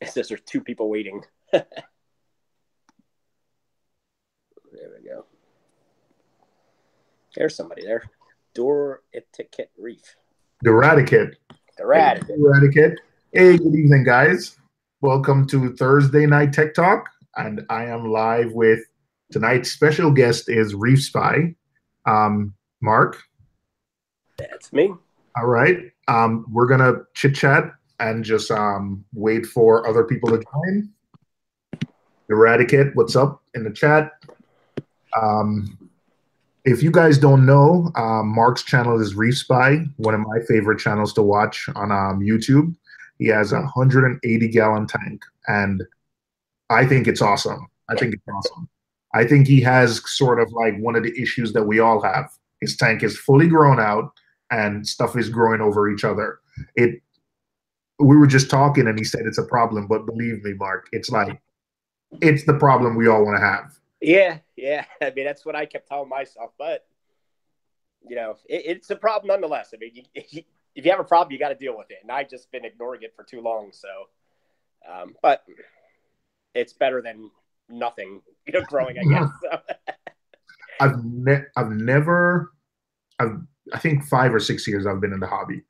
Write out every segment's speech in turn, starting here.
It says there's two people waiting. There we go. There's somebody there. Door etiquette reef. Eradicate. Eradicate. Eradicate. Hey, good evening, guys. Welcome to Thursday Night Tech Talk. And I am live with tonight's special guest is ReefSpy. Mark. That's me. All right. We're going to chit chat and just wait for other people to join. Eradicate, what's up in the chat? If you guys don't know, Mark's channel is ReefSpy, one of my favorite channels to watch on YouTube. He has a 180-gallon tank, and I think it's awesome. I think he has sort of like one of the issues that we all have. His tank is fully grown out, and stuff is growing over each other. We were just talking, and he said it's a problem, but believe me, Mark, it's the problem we all want to have. Yeah. I mean, that's what I kept telling myself. But, it's a problem nonetheless. I mean, if you have a problem, you got to deal with it. And I've just been ignoring it for too long. So, but it's better than nothing, growing, I guess. So. I think 5 or 6 years I've been in the hobby.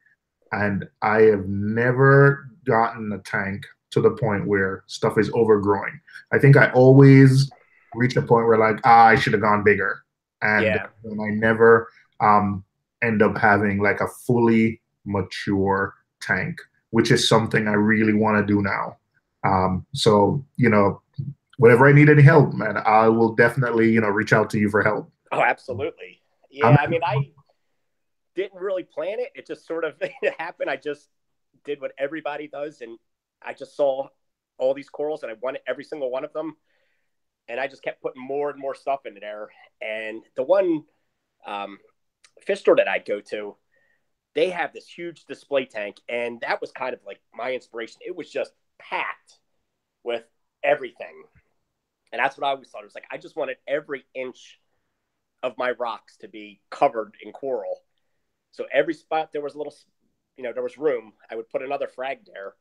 And I have never gotten a tank to the point where stuff is overgrowing. I think I always reach a point where like, I should have gone bigger. And I never end up having like a fully mature tank, which is something I really want to do now. So, whenever I need any help, man, I will definitely, reach out to you for help. Oh, absolutely. Yeah, I mean, I didn't really plan it. It just sort of happened. I just did what everybody does, and I just saw all these corals, and I wanted every single one of them. And I just kept putting more and more stuff in there. And the one fish store that I go to, they have this huge display tank. And that was kind of like my inspiration. It was just packed with everything. And that's what I always thought. It was like, I just wanted every inch of my rocks to be covered in coral. So every spot there was a little, there was room. I would put another frag there.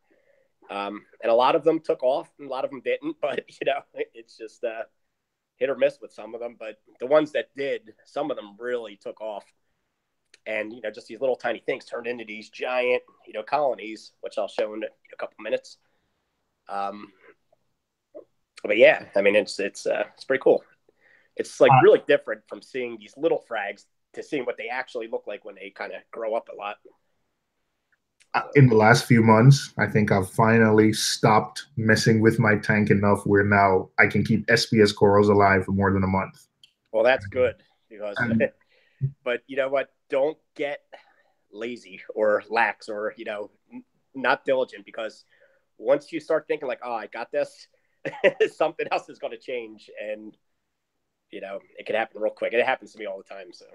And a lot of them took off and a lot of them didn't, but it's just hit or miss with some of them. But the ones that did, some of them really took off. And, just these little tiny things turned into these giant, colonies, which I'll show in a couple minutes. But yeah, I mean, it's pretty cool. It's like really different from seeing these little frags to seeing what they actually look like when they kind of grow up a lot. In the last few months, I think I've finally stopped messing with my tank enough where now I can keep SPS corals alive for more than a month. Well, that's good. But you know what? Don't get lazy or lax or, not diligent, because once you start thinking like, oh, I got this, something else is going to change. And, it can happen real quick. It happens to me all the time. So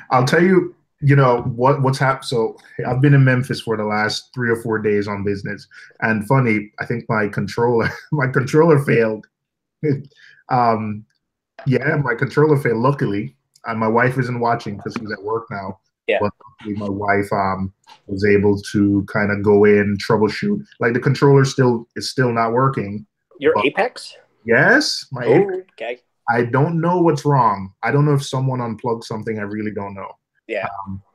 I'll tell you, what's happened. So I've been in Memphis for the last 3 or 4 days on business, and funny, I think my controller failed. My controller failed. Luckily, my wife isn't watching because she's at work now. Yeah. But luckily my wife was able to kind of go in, troubleshoot. Like the controller is still not working. Your Apex? Yes, my Apex. Okay. I don't know what's wrong. I don't know if someone unplugged something. I really don't know. Yeah.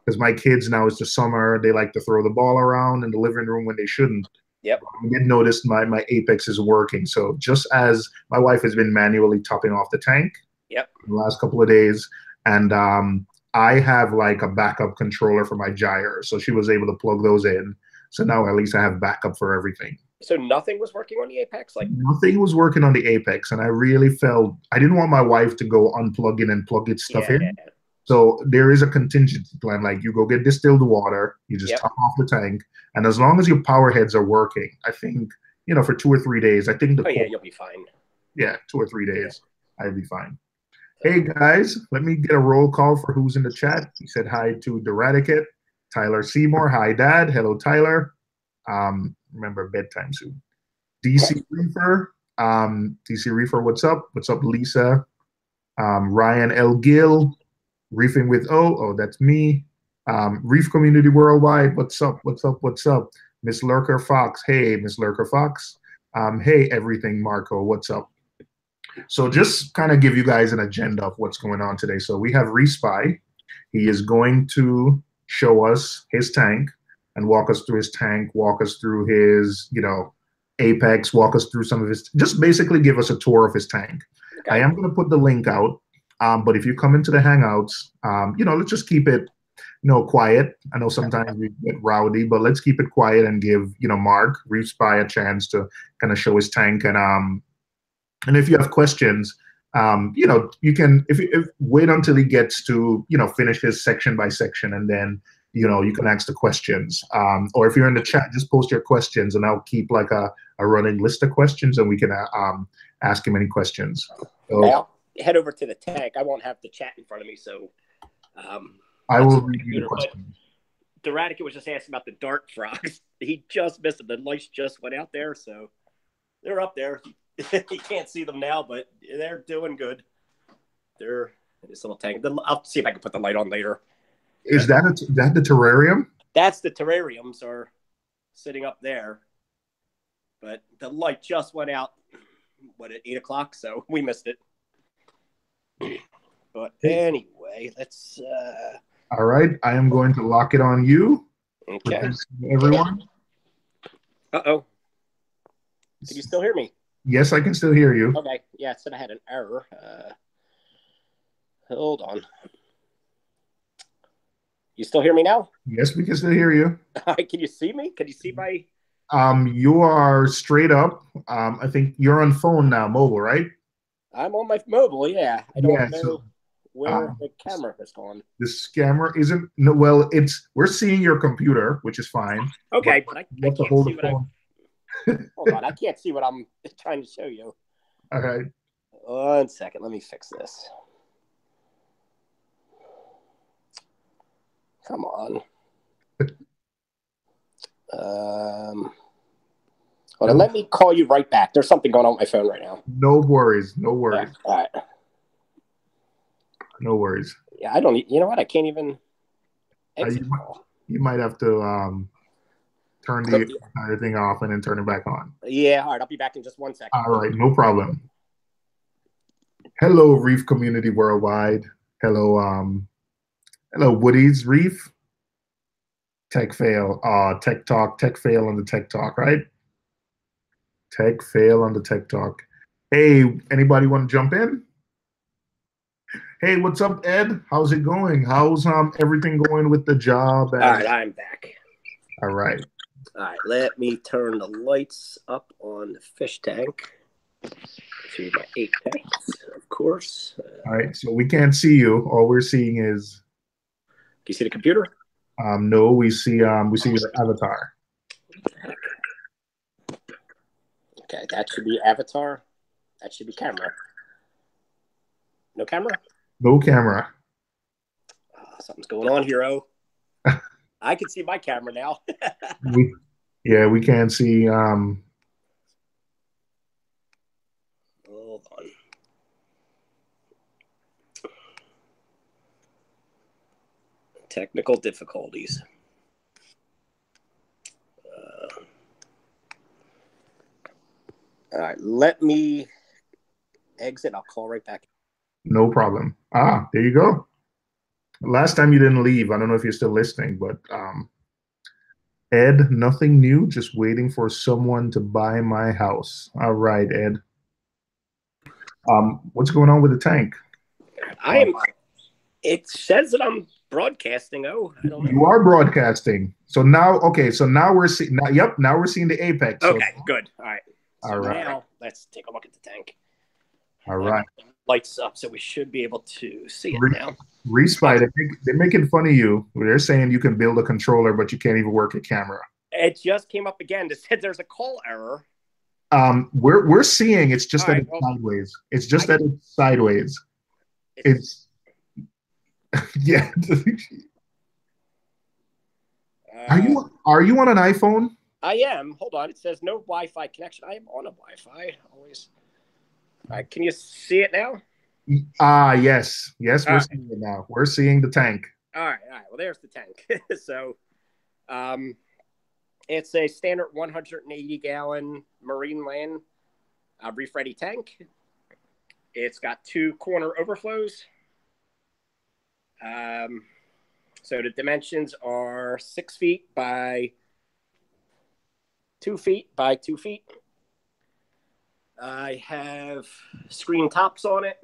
Because my kids, now it's the summer, they like to throw the ball around in the living room when they shouldn't. Yep. I did notice my Apex is working. So just as my wife has been manually topping off the tank in the last couple of days, and I have like a backup controller for my gyre. So she was able to plug those in. So now at least I have backup for everything. So nothing was working on the Apex? Nothing was working on the Apex. And I really felt, I didn't want my wife to go unplug in and plug its stuff in. Yeah. So there is a contingency plan. Like you go get distilled water, you just top off the tank. And as long as your power heads are working, I think, for 2 or 3 days, I think you'll be fine. Yeah, 2 or 3 days, I'd be fine. Hey guys, let me get a roll call for who's in the chat. He said hi to Eradicate, Tyler Seymour. Hi, Dad. Hello, Tyler. Remember bedtime soon. DC Reefer. DC Reefer, what's up? What's up, Lisa? Ryan L. Gill. Reefing with O. Oh, that's me. Reef Community Worldwide. What's up? What's up? What's up? Miss Lurker Fox. Hey, Miss Lurker Fox. Hey, everything, Marco. What's up? So just kind of give you guys an agenda of what's going on today. So we have ReefSpy. He is going to show us his tank and walk us through his tank, walk us through his, apex, walk us through some of his, just basically give us a tour of his tank. Okay. I am going to put the link out, but if you come into the Hangouts, let's just keep it, quiet. I know sometimes we get rowdy, but let's keep it quiet and give, Mark, ReefSpy, a chance to kind of show his tank. And if you have questions, you can if wait until he gets to finish his section by section, and then you can ask the questions. Or if you're in the chat, just post your questions, and I'll keep like a running list of questions, and we can ask him any questions. So I'll head over to the tank. I won't have the chat in front of me, so I will read you the questions. Deradic was just asking about the dart frogs. He just missed them. The lights just went out there, so they're up there. You can't see them now, but they're doing good. They're in this little tank. I'll see if I can put the light on later. Is that the terrarium? That's the terrariums are sitting up there. But the light just went out, at 8 o'clock? So we missed it. But anyway, let's... All right. I am going to lock it on you. Okay. Everyone. Uh-oh. Can you still hear me? Yes, I can still hear you. Okay. Yeah, it said I had an error. Hold on. You still hear me now? Yes, we can still hear you. Can you see me? Can you see my... You are straight up. I think you're on phone now, mobile, right? I'm on my mobile, yeah. I don't know where the camera has gone. This camera isn't... No, well, we're seeing your computer, which is fine. Okay, but I can't see what I'm... Hold on, I can't see what I'm trying to show you. All right. 1 second, let me fix this. Come on. Hold on, let me call you right back. There's something going on with my phone right now. No worries. No worries. Yeah, all right. No worries. Yeah, I don't... You know what? I can't even exit call. You might have to... turn the entire thing off and then turn it back on. Yeah, all right. I'll be back in just 1 second. All right, no problem. Hello, Reef community worldwide. Hello, hello, Woody's Reef. Tech fail. Tech talk. Tech fail on the tech talk, right? Tech fail on the tech talk. Hey, anybody want to jump in? Hey, what's up, Ed? How's it going? How's everything going with the job? All right, I'm back. All right. All right, let me turn the lights up on the fish tank to my apex, of course. All right, so we can't see you. All we're seeing is... Can you see the computer? No, we see your avatar. Okay, that should be avatar. That should be camera. No camera? No camera. Something's going on here, I can see my camera now. we can't see. Hold on. Technical difficulties. All right, let me exit. I'll call right back. No problem. There you go. Last time you didn't leave. I don't know if you're still listening, but Ed, nothing new, just waiting for someone to buy my house. All right, Ed. What's going on with the tank? It says that I'm broadcasting. I don't know. You are broadcasting. So now we're seeing. Now we're seeing the apex. Okay, good. All right. So all right. Now let's take a look at the tank. All right. Lights up, so we should be able to see it now. ReefSpy, they're making fun of you. They're saying you can build a controller, but you can't even work a camera. It just came up again. It said there's a call error. We're seeing it's just that it's sideways. It's just that it's sideways. It's yeah. Are you on an iPhone? I am. Hold on. It says no Wi-Fi connection. I am on a Wi-Fi always. All right, can you see it now? Yes, we're seeing it now. We're seeing the tank. All right. Well, there's the tank. So, It's a standard 180-gallon marine land reef-ready tank. It's got 2 corner overflows. So the dimensions are 6 feet by 2 feet by 2 feet. I have screen tops on it,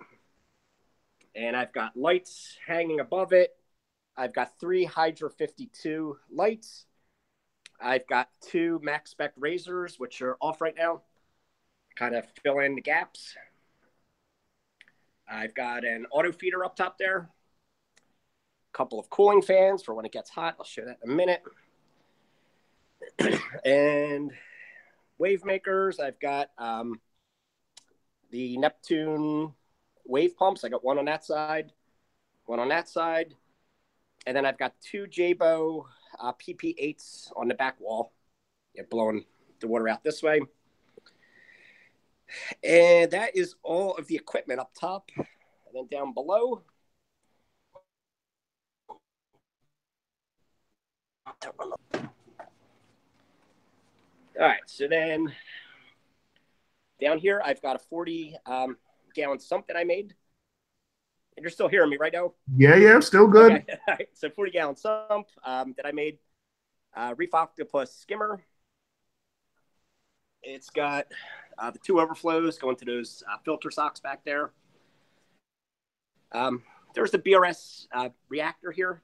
and I've got lights hanging above it. I've got 3 Hydra 52 lights. I've got 2 max spec razors, which are off right now, kind of fill in the gaps. I've got an auto feeder up top there, a couple of cooling fans for when it gets hot. I'll show that in a minute. And wave makers, I've got the Neptune wave pumps. I got one on that side, one on that side. And then I've got 2 Jabo PP8s on the back wall, blowing the water out this way. And that is all of the equipment up top. And then down below, all right, so then down here, I've got a 40-gallon sump that I made. And you're still hearing me right now? Yeah, still good. Okay. All right. So 40-gallon sump that I made. Reef Octopus skimmer. It's got the 2 overflows going to those filter socks back there. There's the BRS reactor here.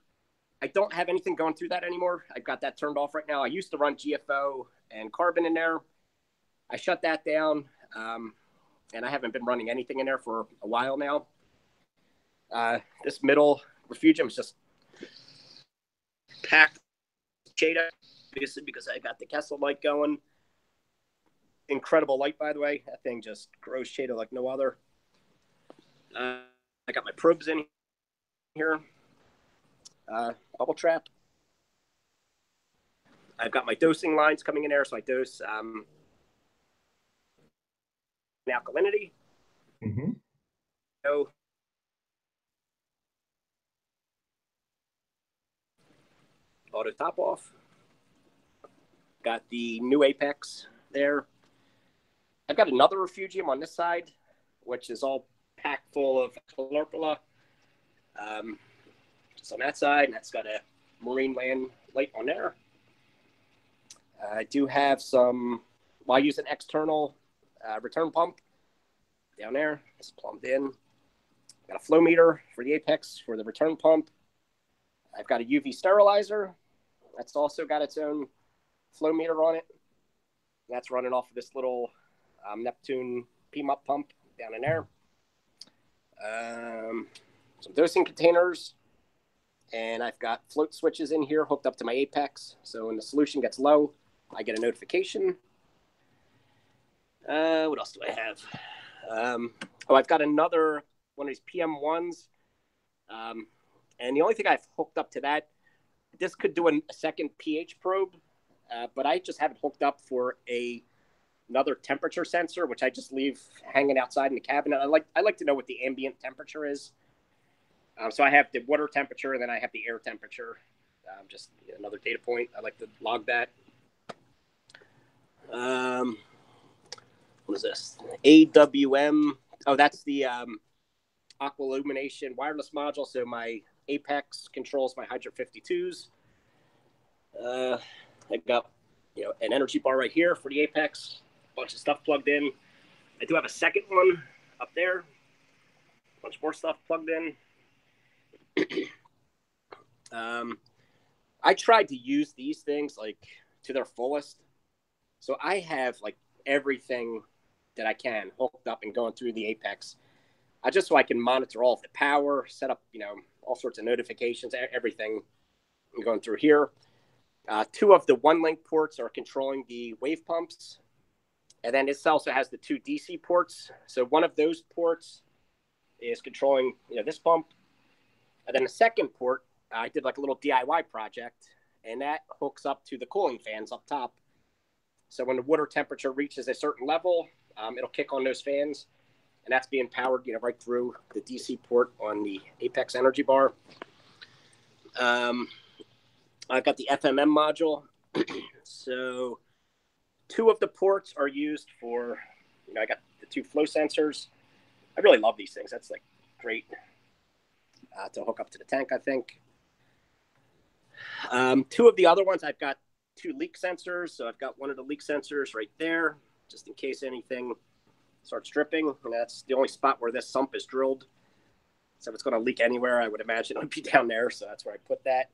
I don't have anything going through that anymore. I've got that turned off right now. I used to run GFO and carbon in there. I shut that down, and I haven't been running anything in there for a while now. This middle Refugium is just packed with Chata, obviously, because I got the Kessel light going. Incredible light, by the way. That thing just grows Chata like no other. I got my probes in here. Bubble trap. I've got my dosing lines coming in there, so I dose alkalinity. Mm-hmm. So, auto top off. Got the new Apex there. I've got another Refugium on this side, which is all packed full of Calorpula. Just on that side, and that's got a marine land light on there. I do have some, well, I use an external return pump down there. It's plumbed in. Got a flow meter for the Apex for the return pump. I've got a UV sterilizer. That's also got its own flow meter on it. That's running off of this little Neptune PMUP pump down in there. Some dosing containers. And I've got float switches in here hooked up to my Apex. So when the solution gets low, I get a notification. What else do I have? I've got another one of these PM1s. And the only thing I've hooked up to that, this could do a second pH probe, but I just have it hooked up for another temperature sensor, which I just leave hanging outside in the cabinet. I like to know what the ambient temperature is. So I have the water temperature, and then I have the air temperature. Just another data point. I like to log that. What is this? AWM. Oh, that's the aqua illumination wireless module. So my Apex controls my Hydra 52s. I got an energy bar right here for the Apex. A bunch of stuff plugged in. I do have a second one up there. A bunch more stuff plugged in. I tried to use these things to their fullest. So I have everything that I can hooked up and going through the Apex. Just so I can monitor all of the power, set up, all sorts of notifications, everything I'm going through here. 2 of the 1-link ports are controlling the wave pumps. And then this also has the 2 DC ports. So one of those ports is controlling, this pump. And then the second port, I did a little DIY project, and that hooks up to the cooling fans up top. So when the water temperature reaches a certain level, it'll kick on those fans, and that's being powered, right through the DC port on the Apex energy bar. I've got the FMM module So 2 of the ports are used for, I got the 2 flow sensors. I really love these things. That's like great to hook up to the tank, I think. 2 of the other ones, I've got 2 leak sensors. So I've got one of the leak sensors right there, just in case anything starts dripping. And that's the only spot where this sump is drilled. So if it's going to leak anywhere, I would imagine it would be down there. So that's where I put that.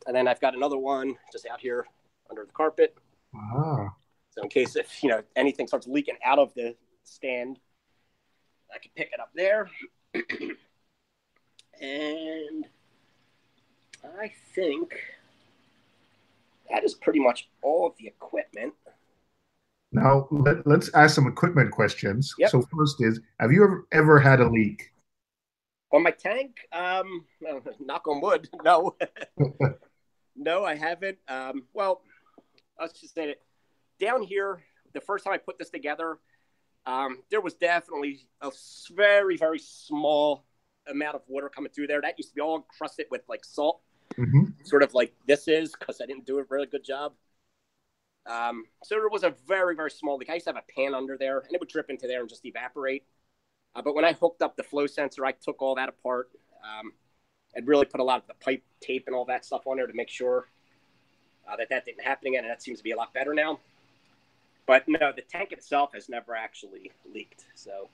And then I've got another one just out here under the carpet. Ah. So in case if, anything starts leaking out of the stand, I can pick it up there. And I think that is pretty much all of the equipment. Now, let's ask some equipment questions. Yep. So first is, have you ever had a leak? On my tank, knock on wood, no. No, I haven't. Well, let's just say it. Down here, the first time I put this together, there was definitely a very, very small amount of water coming through there. That used to be all encrusted with like salt, sort of like this is, because I didn't do a really good job. So there was a very, very small leak. I used to have a pan under there, and it would drip into there and just evaporate. But when I hooked up the flow sensor, I took all that apart and really put a lot of the pipe tape and all that stuff on there to make sure that didn't happen again, and that seems to be a lot better now. But no, the tank itself has never actually leaked. So,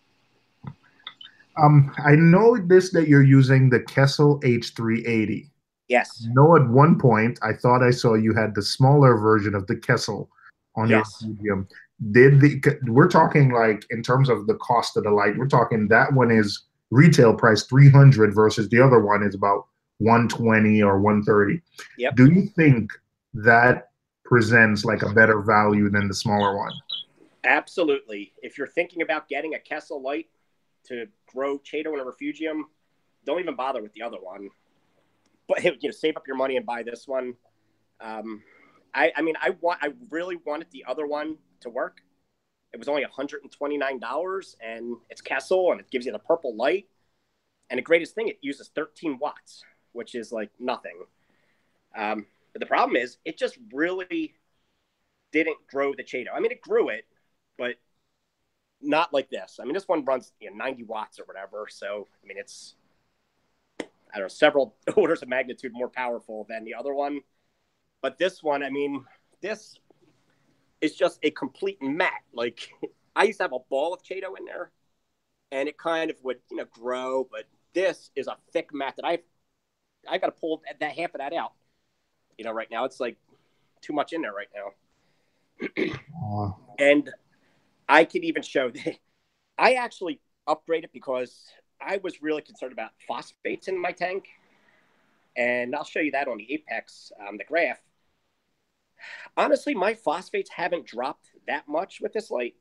I know that you're using the Kessel H380. Yes. No, at one point I thought I saw you had the smaller version of the Kessel on your Refugium. We're talking like in terms of the cost of the light, we're talking that one is retail price 300 versus the other one is about 120 or 130. Yep. Do you think that presents like a better value than the smaller one? Absolutely. If you're thinking about getting a Kessel light to grow Chaeto in a Refugium, don't even bother with the other one. But save up your money and buy this one. I really wanted the other one to work. It was only $129, and it's Kessel, and it gives you the purple light. And the greatest thing, it uses 13 watts, which is like nothing. But the problem is, it just really didn't grow the Chaeto. I mean, it grew it, but not like this. I mean, this one runs 90 watts or whatever. So, I mean, it's, I don't know, several orders of magnitude more powerful than the other one. But this one, I mean, this is just a complete mat. Like, I used to have a ball of Chaeto in there, and it kind of would, grow. But this is a thick mat that I got to pull that half of that out. Right now it's like too much in there right now. And I could even show that I actually upgraded because I was really concerned about phosphates in my tank. And I'll show you that on the Apex, the graph. Honestly, my phosphates haven't dropped that much with this light,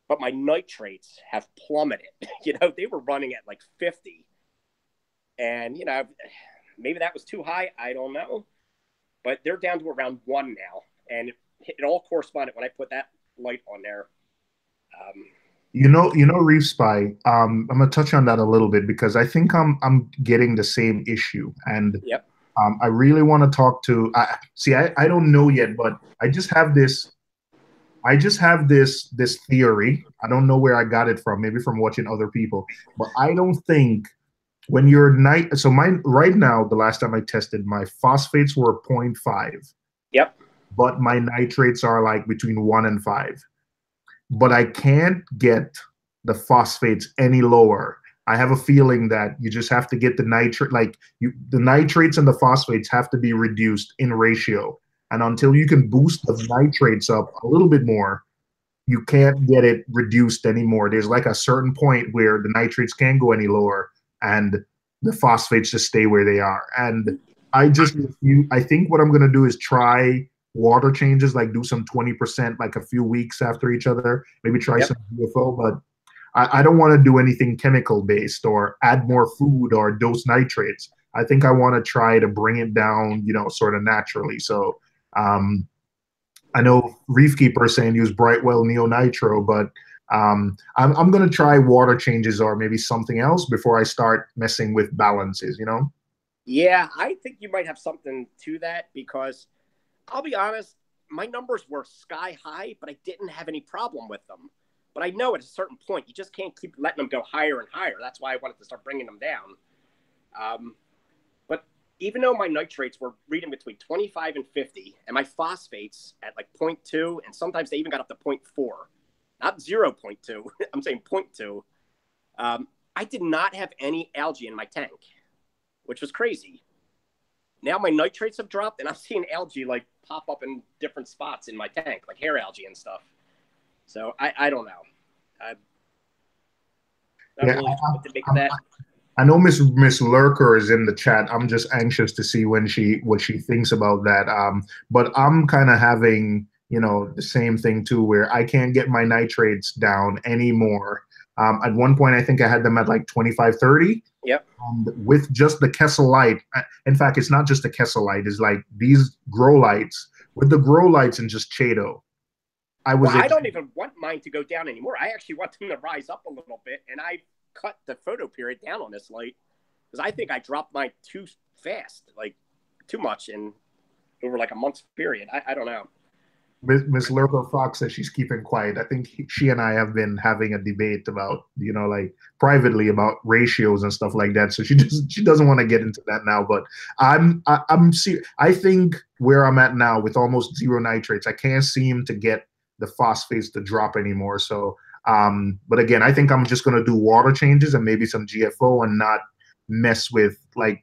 but my nitrates have plummeted. They were running at like 50. And, maybe that was too high. I don't know. But they're down to around 1 now. And it all corresponded when I put that light on there. ReefSpy. I'm gonna touch on that a little bit because I think I'm getting the same issue, and yep. I really want to talk to. I don't know yet, but I just have this theory. I don't know where I got it from. Maybe from watching other people, but I don't think when you're so mine right now. The last time I tested, my phosphates were 0.5. Yep. But my nitrates are like between 1 and 5. But I can't get the phosphates any lower. I have a feeling that you just have to get the the nitrates and the phosphates have to be reduced in ratio. And until you can boost the nitrates up a little bit more, you can't get it reduced anymore. There's like a certain point where the nitrates can't go any lower and the phosphates just stay where they are. And I think what I'm going to do is try water changes, like do some 20% like a few weeks after each other, maybe try some UFO, but I don't want to do anything chemical based or add more food or dose nitrates. I think I want to try to bring it down, sort of naturally. So I know Reef Keeper is saying use Brightwell Neo Nitro, but I'm going to try water changes or maybe something else before I start messing with balances, Yeah, I think you might have something to that because I'll be honest, my numbers were sky high, but I didn't have any problem with them. But I know at a certain point, you just can't keep letting them go higher and higher. That's why I wanted to start bringing them down. But even though my nitrates were reading between 25 and 50, and my phosphates at like 0.2, and sometimes they even got up to 0.4, not 0.2, I'm saying 0.2, I did not have any algae in my tank, which was crazy. Now my nitrates have dropped, and I'm seeing algae like pop up in different spots in my tank, like hair algae and stuff. So I don't know. I Yeah, really what to make of that. I know Miss Lurker is in the chat. I'm just anxious to see what she thinks about that. But I'm kind of having, the same thing too, where I can't get my nitrates down anymore. At one point, I think I had them at like 25, 30. Yep. With just the Kessel light. In fact, it's not just the Kessel light. It's like these grow lights. With the grow lights and just Chaeto, I don't even want mine to go down anymore. I actually want them to rise up a little bit, and I cut the photo period down on this light because I think I dropped mine too fast, like too much in over like a month's period. I don't know. Miss Lurker Fox says she's keeping quiet. I think she and I have been having a debate about, like privately about ratios and stuff like that. So she doesn't want to get into that now. But I think where I'm at now with almost zero nitrates, I can't seem to get the phosphates to drop anymore. So, but again, I think I'm just going to do water changes and maybe some GFO and not mess with like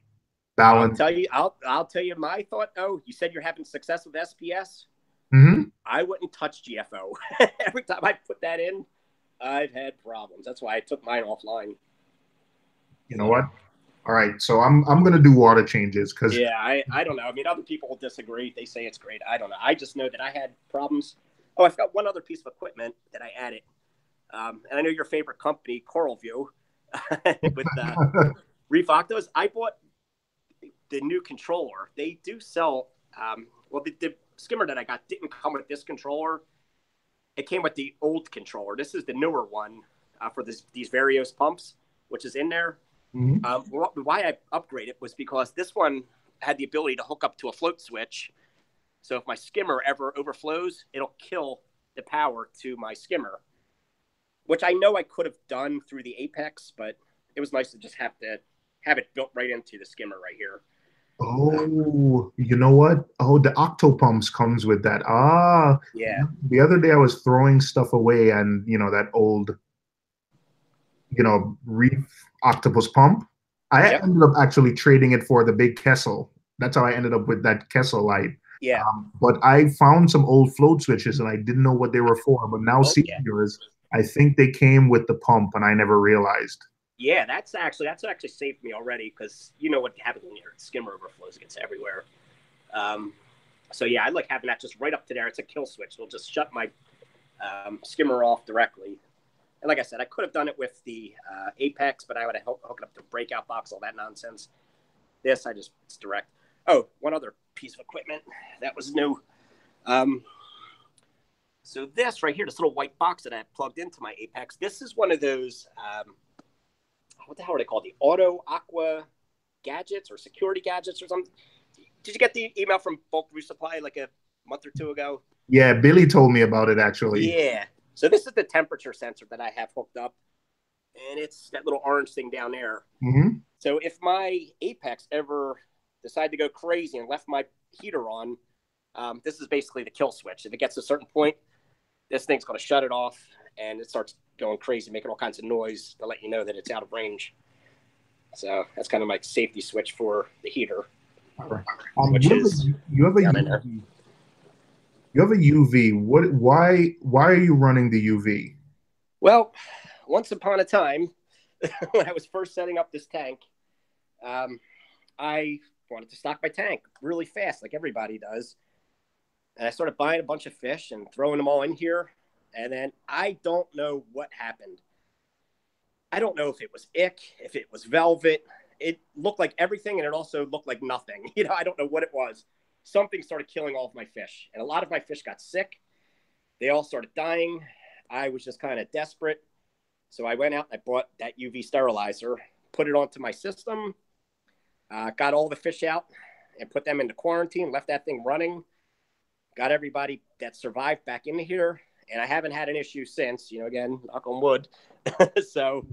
balance. I'll tell you my thought. Oh, you said you're having success with SPS. Mm-hmm. I wouldn't touch GFO. Every time I put that in, I've had problems. That's why I took mine offline. You know what? All right, so I'm gonna do water changes because I don't know. I mean, other people will disagree. They say it's great. I don't know. I just know that I had problems. Oh, I've got one other piece of equipment that I added, and I know your favorite company, Coral View, with Reef Octos. I bought the new controller. They do sell. The skimmer that I got didn't come with this controller. It came with the old controller. This is the newer one for these various pumps, which is in there. Mm-hmm. Why I upgraded was because this one had the ability to hook up to a float switch. So if my skimmer ever overflows, it'll kill the power to my skimmer, which I know I could have done through the Apex, but it was nice to just have it built right into the skimmer right here. Oh, you know what? Oh, the Octopumps comes with that. Yeah. The other day I was throwing stuff away and, that old, Reef Octopus pump. I ended up actually trading it for the big Kessel. That's how I ended up with that Kessel light. Yeah. But I found some old float switches and I didn't know what they were for. But now seeing yours, I think they came with the pump and I never realized. Yeah, that's actually saved me already because you know what happens when your skimmer overflows; it gets everywhere. So yeah, I like having that just right up to there. It's a kill switch; it'll just shut my skimmer off directly. And like I said, I could have done it with the Apex, but I would have hooked up the breakout box, all that nonsense. This, it's direct. Oh, one other piece of equipment that was new. So this right here, this little white box that I plugged into my Apex, this is one of those. What the hell are they called? The Auto Aqua gadgets or security gadgets or something. Did you get the email from Bulk Resupply like a month or two ago? Yeah, Billy told me about it actually. Yeah. So this is the temperature sensor that I have hooked up, and it's that little orange thing down there. Mm-hmm. So if my Apex ever decided to go crazy and left my heater on, this is basically the kill switch. If it gets to a certain point, this thing's going to shut it off, and it starts going crazy, making all kinds of noise to let you know that it's out of range. So that's kind of my safety switch for the heater. You have a UV. Why are you running the UV? Well, once upon a time, when I was first setting up this tank, I wanted to stock my tank really fast, like everybody does. And I started buying a bunch of fish and throwing them all in here. And then I don't know what happened. I don't know if it was ick, if it was velvet. It looked like everything, and it also looked like nothing. I don't know what it was. Something started killing all of my fish, and a lot of my fish got sick. They all started dying. I was just kind of desperate. So I went out and I bought that UV sterilizer, put it onto my system, got all the fish out and put them into quarantine, left that thing running. got everybody that survived back in here, and I haven't had an issue since. Again, knock on wood. So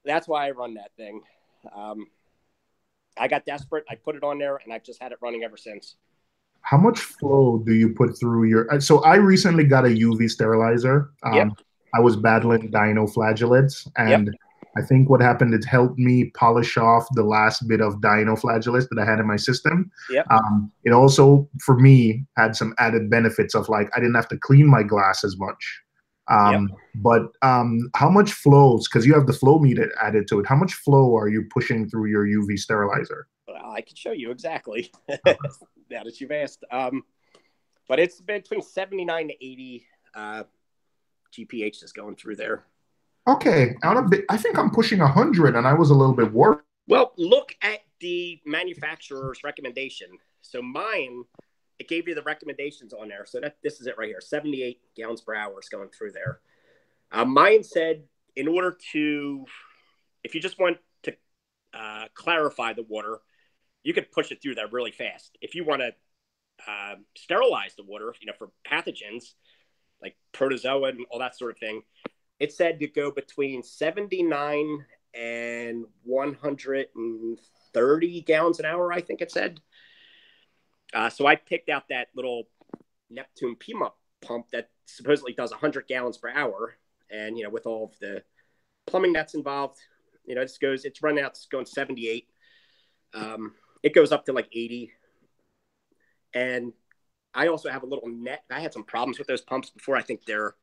that's why I run that thing. I got desperate. I put it on there, and I've just had it running ever since. How much flow do you put through your? So I recently got a UV sterilizer. Yep. I was battling dino flagellates, and Yep. I think what happened, it helped me polish off the last bit of dino flagellates that I had in my system. Yep. It also, for me, had some added benefits of like I didn't have to clean my glass as much. Yep. But how much flows? Because you have the flow meter added to it. How much flow are you pushing through your UV sterilizer? Well, I can show you exactly now that you've asked. But it's between 79 to 80 GPH is going through there. Okay, I think I'm pushing 100, and I was a little bit worried. Well, look at the manufacturer's recommendation. So mine, it gave you the recommendations on there. So this is it right here, 78 gallons per hour is going through there. Mine said in order to, if you just want to clarify the water, you could push it through there really fast. If you want to sterilize the water, for pathogens like protozoa and all that sort of thing, it said to go between 79 and 130 gallons an hour, I think it said. So I picked out that little Neptune Pima pump that supposedly does 100 gallons per hour. And, with all of the plumbing that's involved, it's running out, it's going 78. It goes up to like 80. And I also have a little net. I had some problems with those pumps before. I think they're,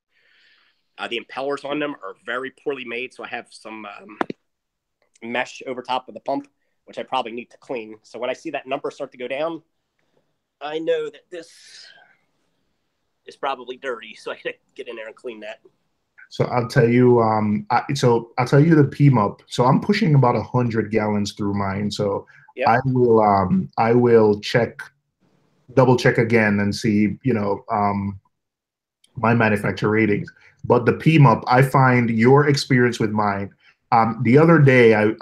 the impellers on them are very poorly made. So I have some mesh over top of the pump, which I probably need to clean. So when I see that number start to go down, I know that this is probably dirty. So I gotta get in there and clean that. So I'll tell you, I'll tell you the PMUP. So I'm pushing about 100 gallons through mine. So yep. I will double check again and see, my manufacturer ratings. But the PMUP, I find your experience with mine. The other day, I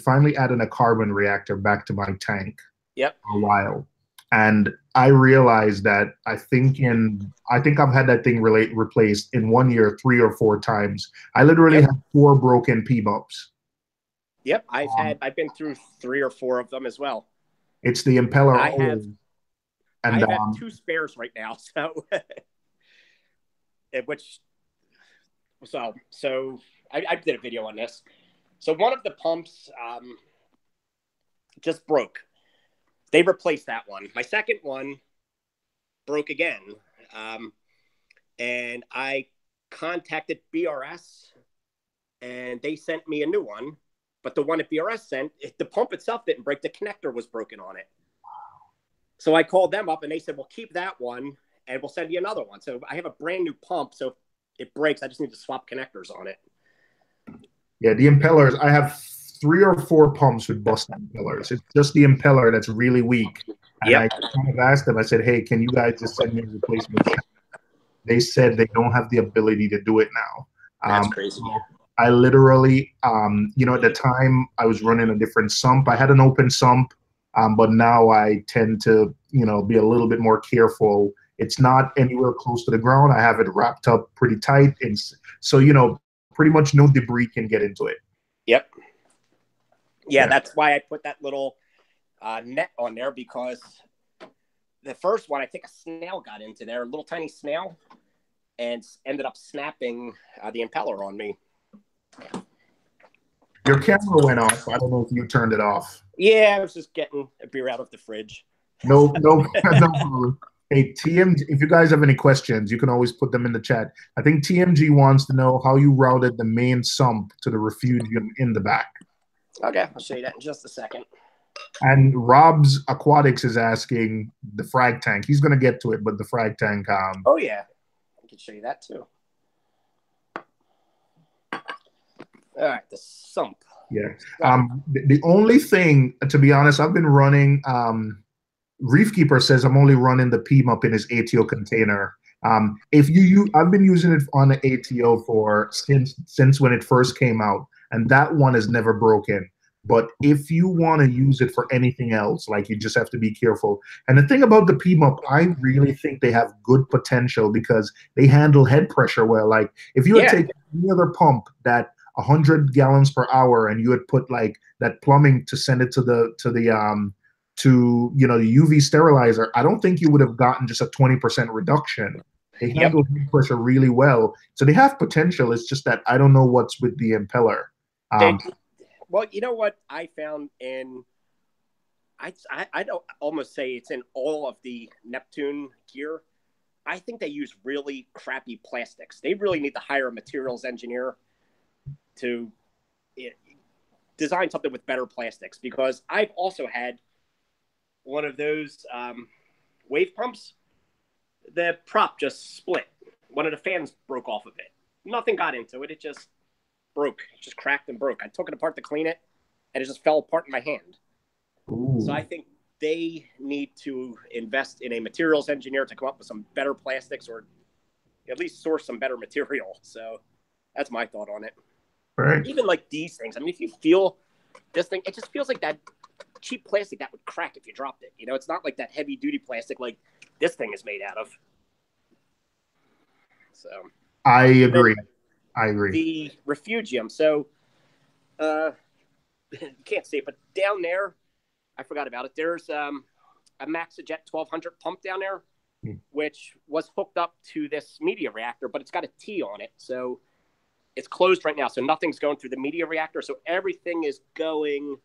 finally added a carbon reactor back to my tank. Yep. For a while, and I realized that I think I've had that thing replaced in 1 year 3 or 4 times. I literally have 4 broken PMUPs. Yep, I've been through 3 or 4 of them as well. It's the impeller. I have 2 spares right now, so I did a video on this. So one of the pumps just broke. They replaced that one. My second one broke again. And I contacted BRS, and they sent me a new one. But the one that BRS sent, the pump itself didn't break. The connector was broken on it. So I called them up, and they said, well, keep that one, and we'll send you another one. So I have a brand new pump. So if it breaks, I just need to swap connectors on it. Yeah, the impellers, I have 3 or 4 pumps with busted impellers. It's just the impeller that's really weak. And I kind of asked them, I said, hey, can you guys just send me a replacement? They said they don't have the ability to do it now. That's crazy. I literally, at the time I was running a different sump. I had an open sump, but now I tend to, be a little bit more careful. It's not anywhere close to the ground. I have it wrapped up pretty tight. And so, pretty much no debris can get into it. Yep. Yeah, that's why I put that little net on there, because the first one, I think a snail got into there, a little tiny snail, and ended up snapping the impeller on me. Your camera went off. I don't know if you turned it off. Yeah, I was just getting a beer out of the fridge. No problem. Hey, TMG, if you guys have any questions, you can always put them in the chat. I think TMG wants to know how you routed the main sump to the Refugium in the back. Okay, I'll show you that in just a second. And Rob's Aquatics is asking the Frag tank. He's going to get to it, but the Frag tank. Oh, yeah. I can show you that, too. All right, the sump. Yeah. The only thing, to be honest, I've been running... Reefkeeper says I'm only running the PMUP in his ATO container. I've been using it on the ATO since when it first came out, and that one has never broken. But if you want to use it for anything else, like you just have to be careful. And the thing about the PMUP, I really think they have good potential because they handle head pressure well. Like if you had Yeah, taken any other pump that 100 gallons per hour and you had put like that plumbing to send it to the UV sterilizer, I don't think you would have gotten just a 20% reduction. They yep. handle head pressure really well. So they have potential. It's just that I don't know what's with the impeller. They, Um, well, you know what I found in I don't almost say it's in all of the Neptune gear. I think they use really crappy plastics. They really need to hire a materials engineer to design something with better plastics because I've also had one of those wave pumps. The prop just split. One of the fans broke off of it. Nothing got into it. It just broke. It just cracked and broke. I took it apart to clean it, and it just fell apart in my hand. So I ooh. think they need to invest in a materials engineer to come up with some better plastics or at least source some better material. So that's my thought on it. Right. Even like these things. I mean, if you feel this thing, it just feels like that cheap plastic that would crack if you dropped it. You know, it's not like that heavy duty plastic like this thing is made out of. So I then agree. I agree. the Refugium. So you can't see it, but down there, I forgot about it. There's a MaxaJet 1200 pump down there, Hmm. which was hooked up to this media reactor, but it's got a T on it. So it's closed right now. So nothing's going through the media reactor. So everything is going,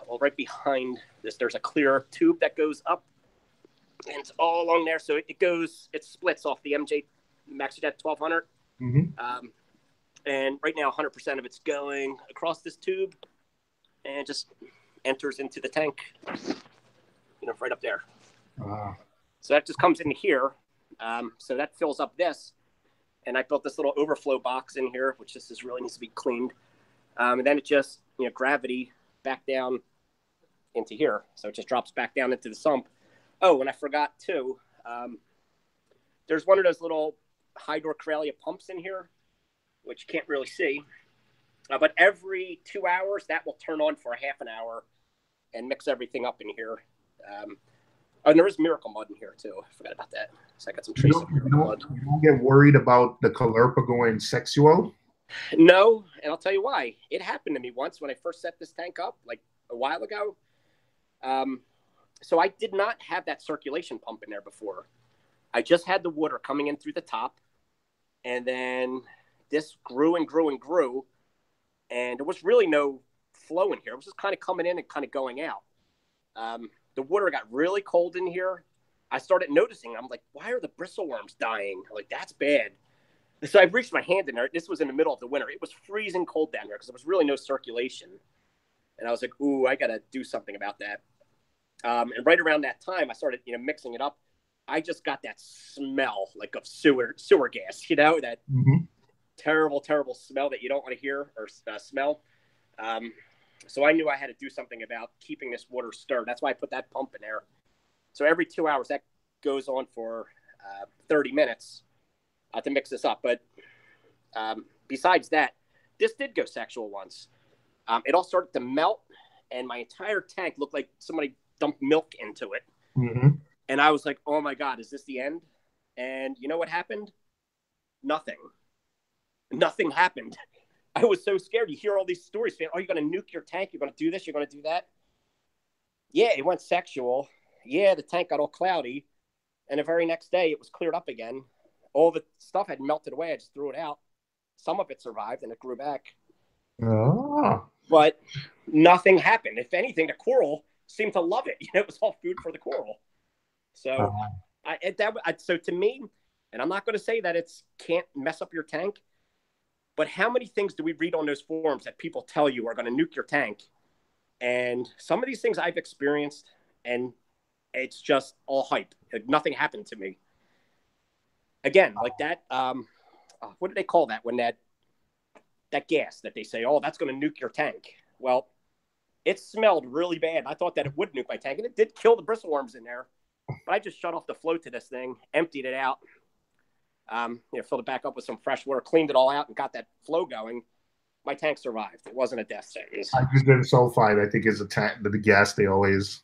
well, right behind this, there's a clear tube that goes up and it's all along there. So it splits off the MJ MaxaJet 1200. Hmm. And right now, 100% of it's going across this tube and just enters into the tank, right up there. Ah. So that just comes in here. So that fills up this. And I built this little overflow box in here, which really needs to be cleaned. And then it just, gravity back down into here. So it just drops back down into the sump. Oh, and I forgot too. There's one of those little hydrocoralia pumps in here, which you can't really see. But every 2 hours, that will turn on for a half an hour and mix everything up in here. And there is Miracle Mud in here too. I forgot about that. So I got some You trace don't, of you Miracle don't, Mud. you don't get worried about the caulerpa going sexual? No, and I'll tell you why. It happened to me once when I first set this tank up, like a while ago. So I did not have that circulation pump in there before. I just had the water coming in through the top, and then this grew and grew and grew, and there was really no flow in here. It was just kind of coming in and kind of going out. The water got really cold in here. I started noticing, I'm like, why are the bristleworms dying? Like, that's bad. So I reached my hand in there. This was in the middle of the winter. It was freezing cold down there because there was really no circulation. And I was like, ooh, I got to do something about that. And right around that time, I started, mixing it up. I just got that smell like of sewer gas, that Hmm. terrible, terrible smell that you don't want to hear or smell. So I knew I had to do something about keeping this water stirred. That's why I put that pump in there. So every 2 hours, that goes on for 30 minutes to mix this up. But besides that, this did go sexual once. It all started to melt, and my entire tank looked like somebody dumped milk into it. Hmm. And I was like, oh my God, is this the end? And you know what happened? Nothing. Nothing happened. I was so scared. You hear all these stories, saying, oh, you're going to nuke your tank. You're going to do this. You're going to do that. Yeah, it went sexual. Yeah, the tank got all cloudy. And the very next day, it was cleared up again. All the stuff had melted away. I just threw it out. Some of it survived, and it grew back. Ah. But nothing happened. If anything, the coral seemed to love it. It was all food for the coral. So, Ah. so to me, and I'm not going to say that it's can't mess up your tank, but how many things do we read on those forums that people tell you are going to nuke your tank? And some of these things I've experienced, and it's just all hype. Like, nothing happened to me. Again, like that. What do they call that when that gas that they say, oh, that's going to nuke your tank? Well, it smelled really bad. I thought that it would nuke my tank, and it did kill the bristleworms in there. But I just shut off the flow to this thing, emptied it out, filled it back up with some fresh water, cleaned it all out, and got that flow going. my tank survived. It wasn't a death sentence. Hydrogen sulfide, I think, is the gas they always.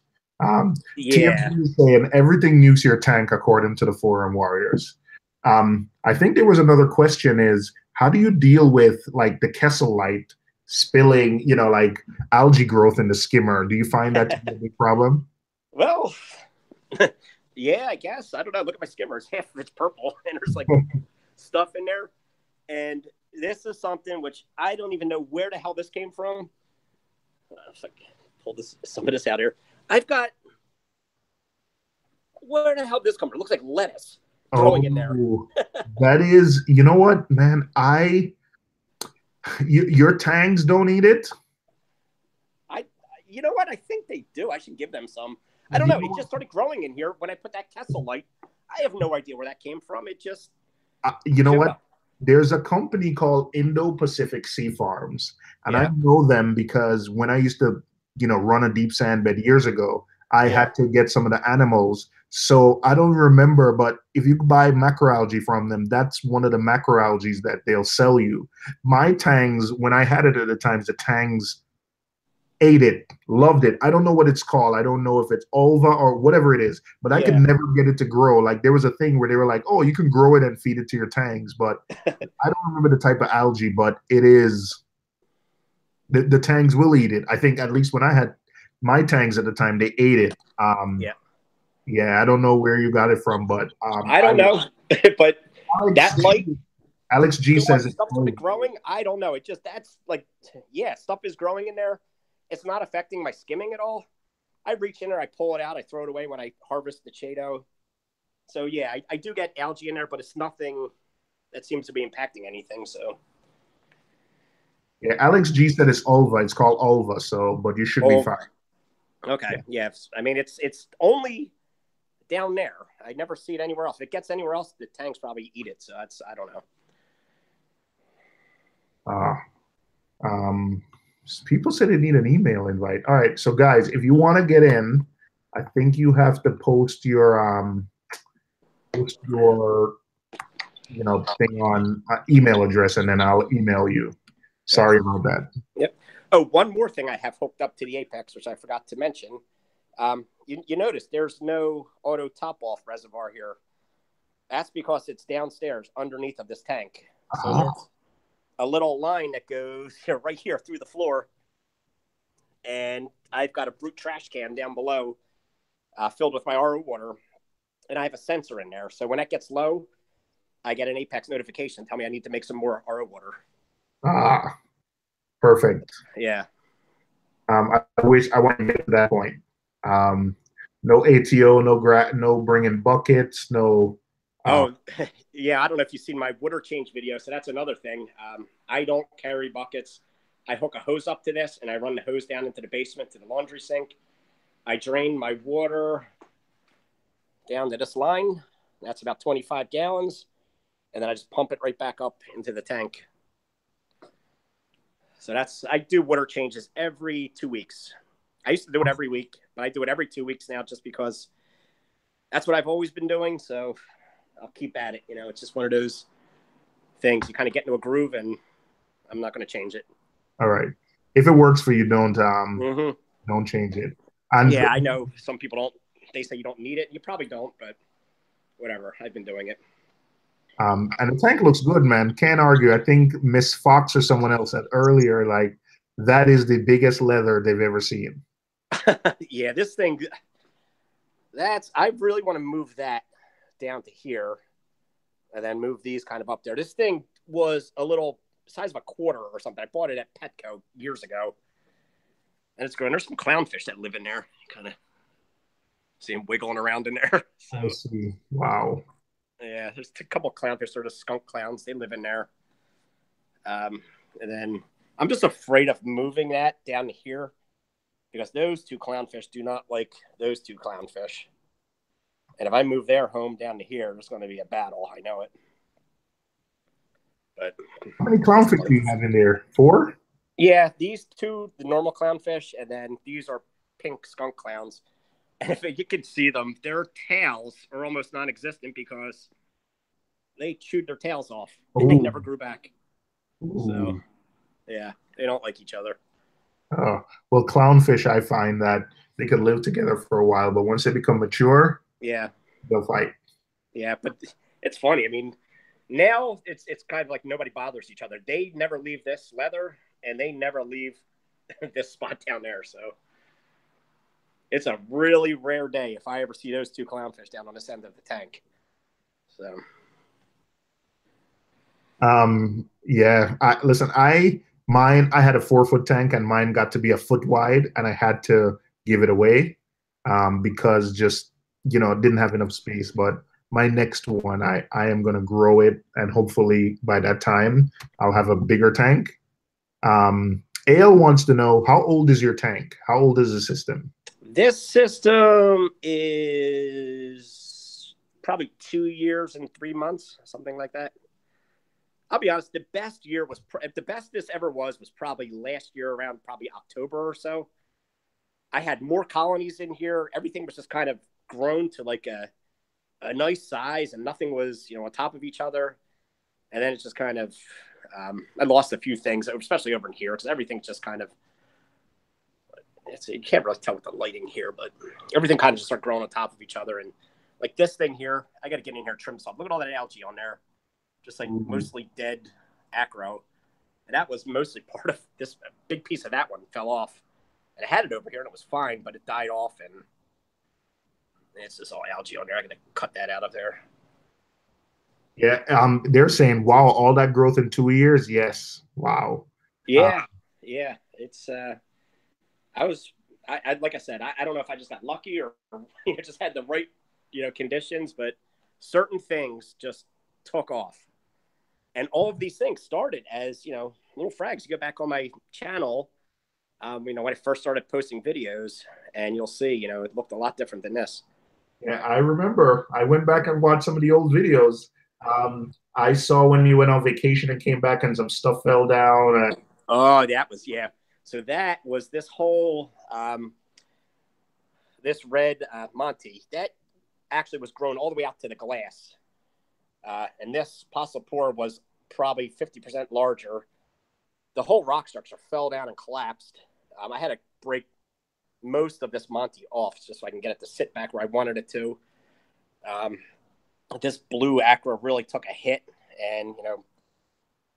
Yeah. TMZ is saying everything nukes your tank, according to the forum warriors. I think there was another question: is how do you deal with like the Kessel light spilling, like algae growth in the skimmer? Do you find that to be a big problem? Well, yeah, I guess. I don't know. Look at my skimmers. Half of it's purple, and there's like stuff in there. And this is something which I don't even know where the hell this came from. If I pull some of this out here, I've got, where the hell did this come from? It looks like lettuce growing in there. That is, you know what, man? Your tangs don't eat it. You know what? I think they do. I should give them some. I don't know. It just started growing in here when I put that Kessel light. I have no idea where that came from. It just, you know what? There's a company called Indo-Pacific Sea Farms, and I know them because when I used to, run a deep sand bed years ago, I had to get some of the animals. So I don't remember, but if you buy macroalgae from them, that's one of the macroalgae that they'll sell you. My tangs, when I had it at the times, the tangs ate it, loved it. I don't know what it's called. I don't know if it's ulva or whatever it is, but I could never get it to grow. Like there was a thing where they were like, oh, you can grow it and feed it to your tangs, but I don't remember the type of algae, but it is, the tangs will eat it. I think at least when I had my tangs at the time, they ate it. Yeah, I don't know where you got it from, but I don't know. But that light, Alex G says it's growing. I don't know. It just, that's like, stuff is growing in there. It's not affecting my skimming at all. I reach in there, I pull it out, I throw it away when I harvest the Chaeto. So yeah, I do get algae in there, but it's nothing that seems to be impacting anything. So yeah, Alex G said it's ulva. It's called ulva. So, but you should be fine. Okay. Yeah. I mean, it's only down there. I never see it anywhere else. If it gets anywhere else, the tanks probably eat it. So that's, I don't know. People said they need an email invite. All right, so guys, if you want to get in, I think you have to post your thing on email address, and then I'll email you. Sorry about that. Yep. Oh, one more thing I have hooked up to the Apex, which I forgot to mention. You notice there's no auto top-off reservoir here. That's because it's downstairs underneath of this tank. So there's a little line that goes right here through the floor. And I've got a brute trash can down below filled with my RO water. And I have a sensor in there. So when that gets low, I get an Apex notification. Tell me I need to make some more RO water. Perfect. Yeah. I wish I want to get to that point. No ATO, no bringing buckets, no. Yeah. I don't know if you've seen my water change video. So that's another thing. I don't carry buckets. I hook a hose up to this, and I run the hose down into the basement to the laundry sink. I drain my water down to this line. That's about 25 gallons. And then I just pump it right back up into the tank. So I do water changes every 2 weeks. I used to do it every week, but I do it every 2 weeks now just because that's what I've always been doing. So I'll keep at it. It's just one of those things. You kind of get into a groove, and I'm not going to change it. All right. If it works for you, don't change it. And I know some people don't. They say you don't need it. You probably don't, but whatever. I've been doing it. And the tank looks good, man. Can't argue. I think Miss Fox or someone else said earlier, like, that is the biggest leather they've ever seen. Yeah, this thing, I really want to move that down to here and then move these kind of up there. This thing was a little size of a quarter or something. I bought it at Petco years ago. And it's growing. There's some clownfish that live in there. You kind of see them wiggling around in there. So, I see. Wow. Yeah, there's a couple of clownfish, sort of skunk clowns. They live in there. And then I'm just afraid of moving that down to here because those two clownfish do not like those two clownfish. And if I move their home down to here, there's going to be a battle. I know it. But how many clownfish do you have in there? 4? Yeah, these two, the normal clownfish, and then these are pink skunk clowns. And if you could see them, their tails are almost non-existent because they chewed their tails off. They never grew back. Ooh. So Yeah, they don't like each other. Oh, well, clownfish, I find that they could live together for a while, but once they become mature, Yeah, they'll fight. yeah, but it's funny. I mean, now it's kind of like nobody bothers each other. They never leave this leather, and they never leave this spot down there. So it's a really rare day if I ever see those two clownfish down on this end of the tank. So Yeah. Listen, I had a 4 foot tank and mine got to be a foot wide, and I had to give it away because just didn't have enough space. But my next one, I am gonna grow it, and hopefully by that time I'll have a bigger tank. Ale wants to know, how old is your tank? How old is the system? this system is probably 2 years and 3 months, something like that. I'll be honest. The best year was if the best this ever was probably last year around probably October or so. I had more colonies in here. Everything was just kind of grown to like a nice size, and nothing was on top of each other. And then it's just kind of I lost a few things, especially over in here, because everything's just kind of you can't really tell with the lighting here, but everything kind of just started growing on top of each other. And like this thing here, I got to get in here and trim some. Look at all that algae on there, just like mostly dead acro. And that was mostly part of this. A big piece of that one fell off. And I had it over here and it was fine, but it died off, and it's just all algae on there. I got to cut that out of there. Yeah, they're saying, wow, all that growth in 2 years. Yes, wow. Uh, Yeah, yeah. It's I was I like I said, I don't know if I just got lucky or just had the right conditions, but certain things just took off. And all of these things started as little frags. You go back on my channel, when I first started posting videos, and you'll see, it looked a lot different than this. yeah, I remember. I went back and watched some of the old videos. I saw when you went on vacation and came back and some stuff fell down. Oh, that was yeah. So that was this whole this red Monty that actually was grown all the way out to the glass, and this Passport was probably 50% larger. The whole rock structure fell down and collapsed. I had to break most of this Monty off just so I can get it to sit back where I wanted it to. This blue acro really took a hit, and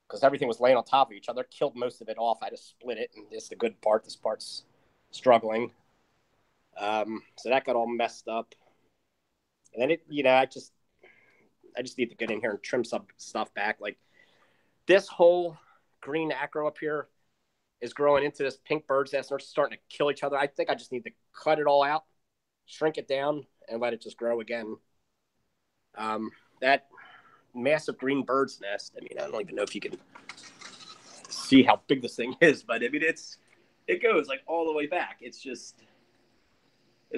because everything was laying on top of each other, killed most of it off. I just split it, and this is the good part. This part's struggling. So that got all messed up. And then I just need to get in here and trim some stuff back. Like this whole green acro up here is growing into this pink bird's nest, and they're starting to kill each other. I think I just need to cut it all out, shrink it down, and let it just grow again. That massive green bird's nest, I mean, I don't even know if you can see how big this thing is, but I mean, it goes like all the way back. It's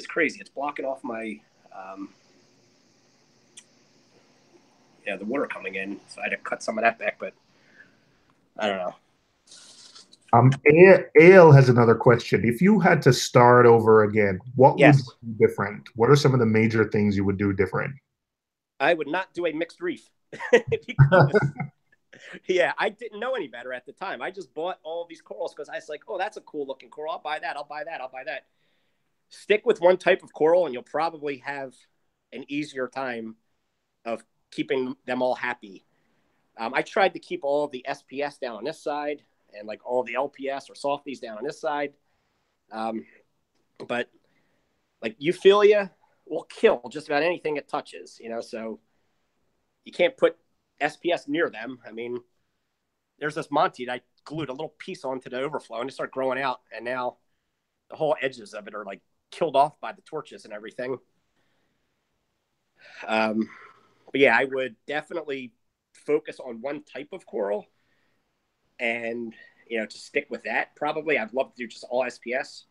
crazy. It's blocking off my, the water coming in. So I had to cut some of that back, but I don't know. Ale has another question. If you had to start over again, what would be different? What are some of the major things you would do different? I would not do a mixed reef. Because, yeah, I didn't know any better at the time. I just bought all these corals because I was like, oh, that's a cool looking coral. I'll buy that. I'll buy that. I'll buy that. Stick with one type of coral, and you'll probably have an easier time of keeping them all happy. I tried to keep all of the SPS down on this side, and like all the LPS or softies down on this side. But like Euphilia will kill just about anything it touches, so you can't put SPS near them. I mean, there's this Monty that I glued a little piece onto the overflow, and it started growing out, and now the whole edges of it are like killed off by the torches and everything. But yeah, I would definitely focus on one type of coral and to stick with that. Probably I'd love to do just all SPS.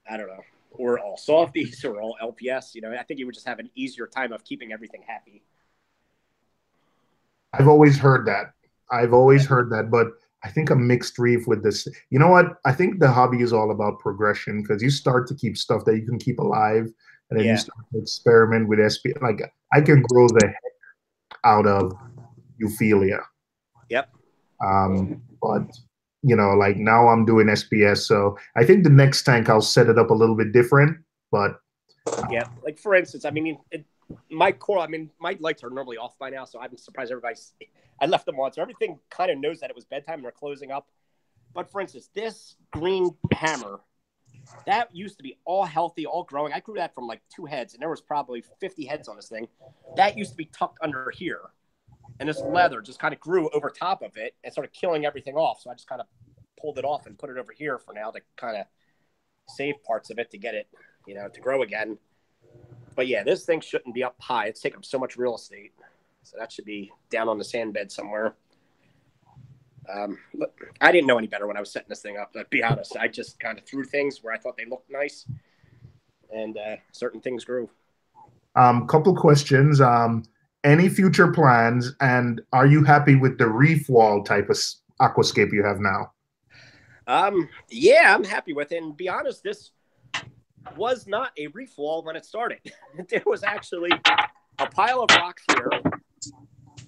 I don't know, or all softies or all LPS. I think you would just have an easier time of keeping everything happy. I've always heard that, but I think a mixed reef with this. You know what? I think the hobby is all about progression, because you start to keep stuff that you can keep alive, and then you start to experiment with SP. Like I can grow the heck out of Euphilia. Yep. but like now I'm doing SPS. So I think the next tank I'll set it up a little bit different. But yeah, like for instance, I mean, my coral, I mean, my lights are normally off by now, so I'm surprised everybody's. I left them on, so everything kind of knows that it was bedtime and we're closing up. But for instance, this green hammer, that used to be all healthy, all growing. I grew that from like 2 heads, and there was probably 50 heads on this thing. That used to be tucked under here. And this leather just kind of grew over top of it and started killing everything off. So I just kind of pulled it off and put it over here for now to kind of save parts of it to get it, to grow again. But yeah, this thing shouldn't be up high. It's taking up so much real estate. So that should be down on the sand bed somewhere. But I didn't know any better when I was setting this thing up. To be honest, I just kind of threw things where I thought they looked nice, and certain things grew. Couple questions. Any future plans, and are you happy with the reef wall type of aquascape you have now? Yeah, I'm happy with it. And to be honest, this was not a reef wall when it started. There was actually a pile of rocks here.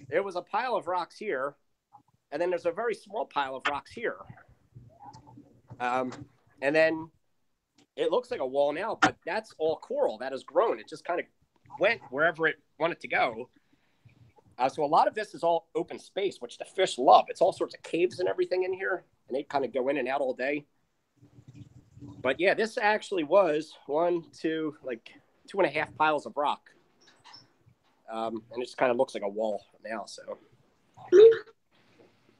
There was a pile of rocks here. And then there's a very small pile of rocks here. And then it looks like a wall now, but that's all coral that has grown. It just kind of went wherever it wanted to go. So a lot of this is all open space, which the fish love. It's all sorts of caves and everything in here, and they kind of go in and out all day. But yeah, this actually was 2.5 piles of rock. And it just kind of looks like a wall now, so.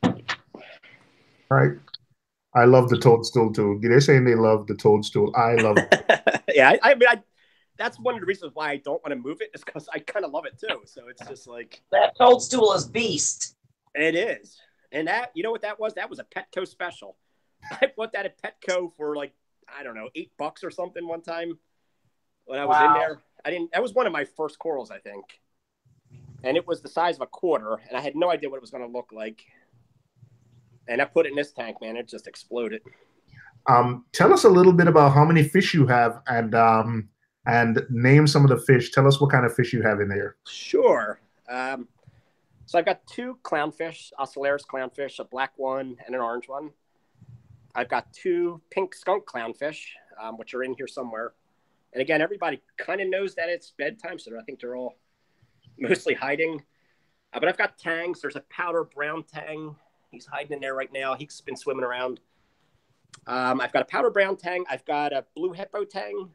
All right. I love the toadstool too. They're saying they love the toadstool. I love it. Yeah, I mean, that's one of the reasons why I don't want to move it, is because I kind of love it too. So it's just like, that toadstool is beast. It is. And that, you know what that was? That was a Petco special. I bought that at Petco for like, I don't know, $8 or something one time when I was in there. That was one of my first corals, I think. And it was the size of a quarter, and I had no idea what it was going to look like. And I put it in this tank, man. It just exploded. Tell us a little bit about how many fish you have, and name some of the fish. Tell us what kind of fish you have in there. Sure. So I've got 2 clownfish, Ocellaris clownfish, a black one and an orange one. I've got 2 pink skunk clownfish, which are in here somewhere. And again, everybody kind of knows that it's bedtime, so I think they're all mostly hiding. But I've got tangs. There's a powder brown tang. He's hiding in there right now. He's been swimming around. I've got a powder brown tang. I've got a blue hippo tang,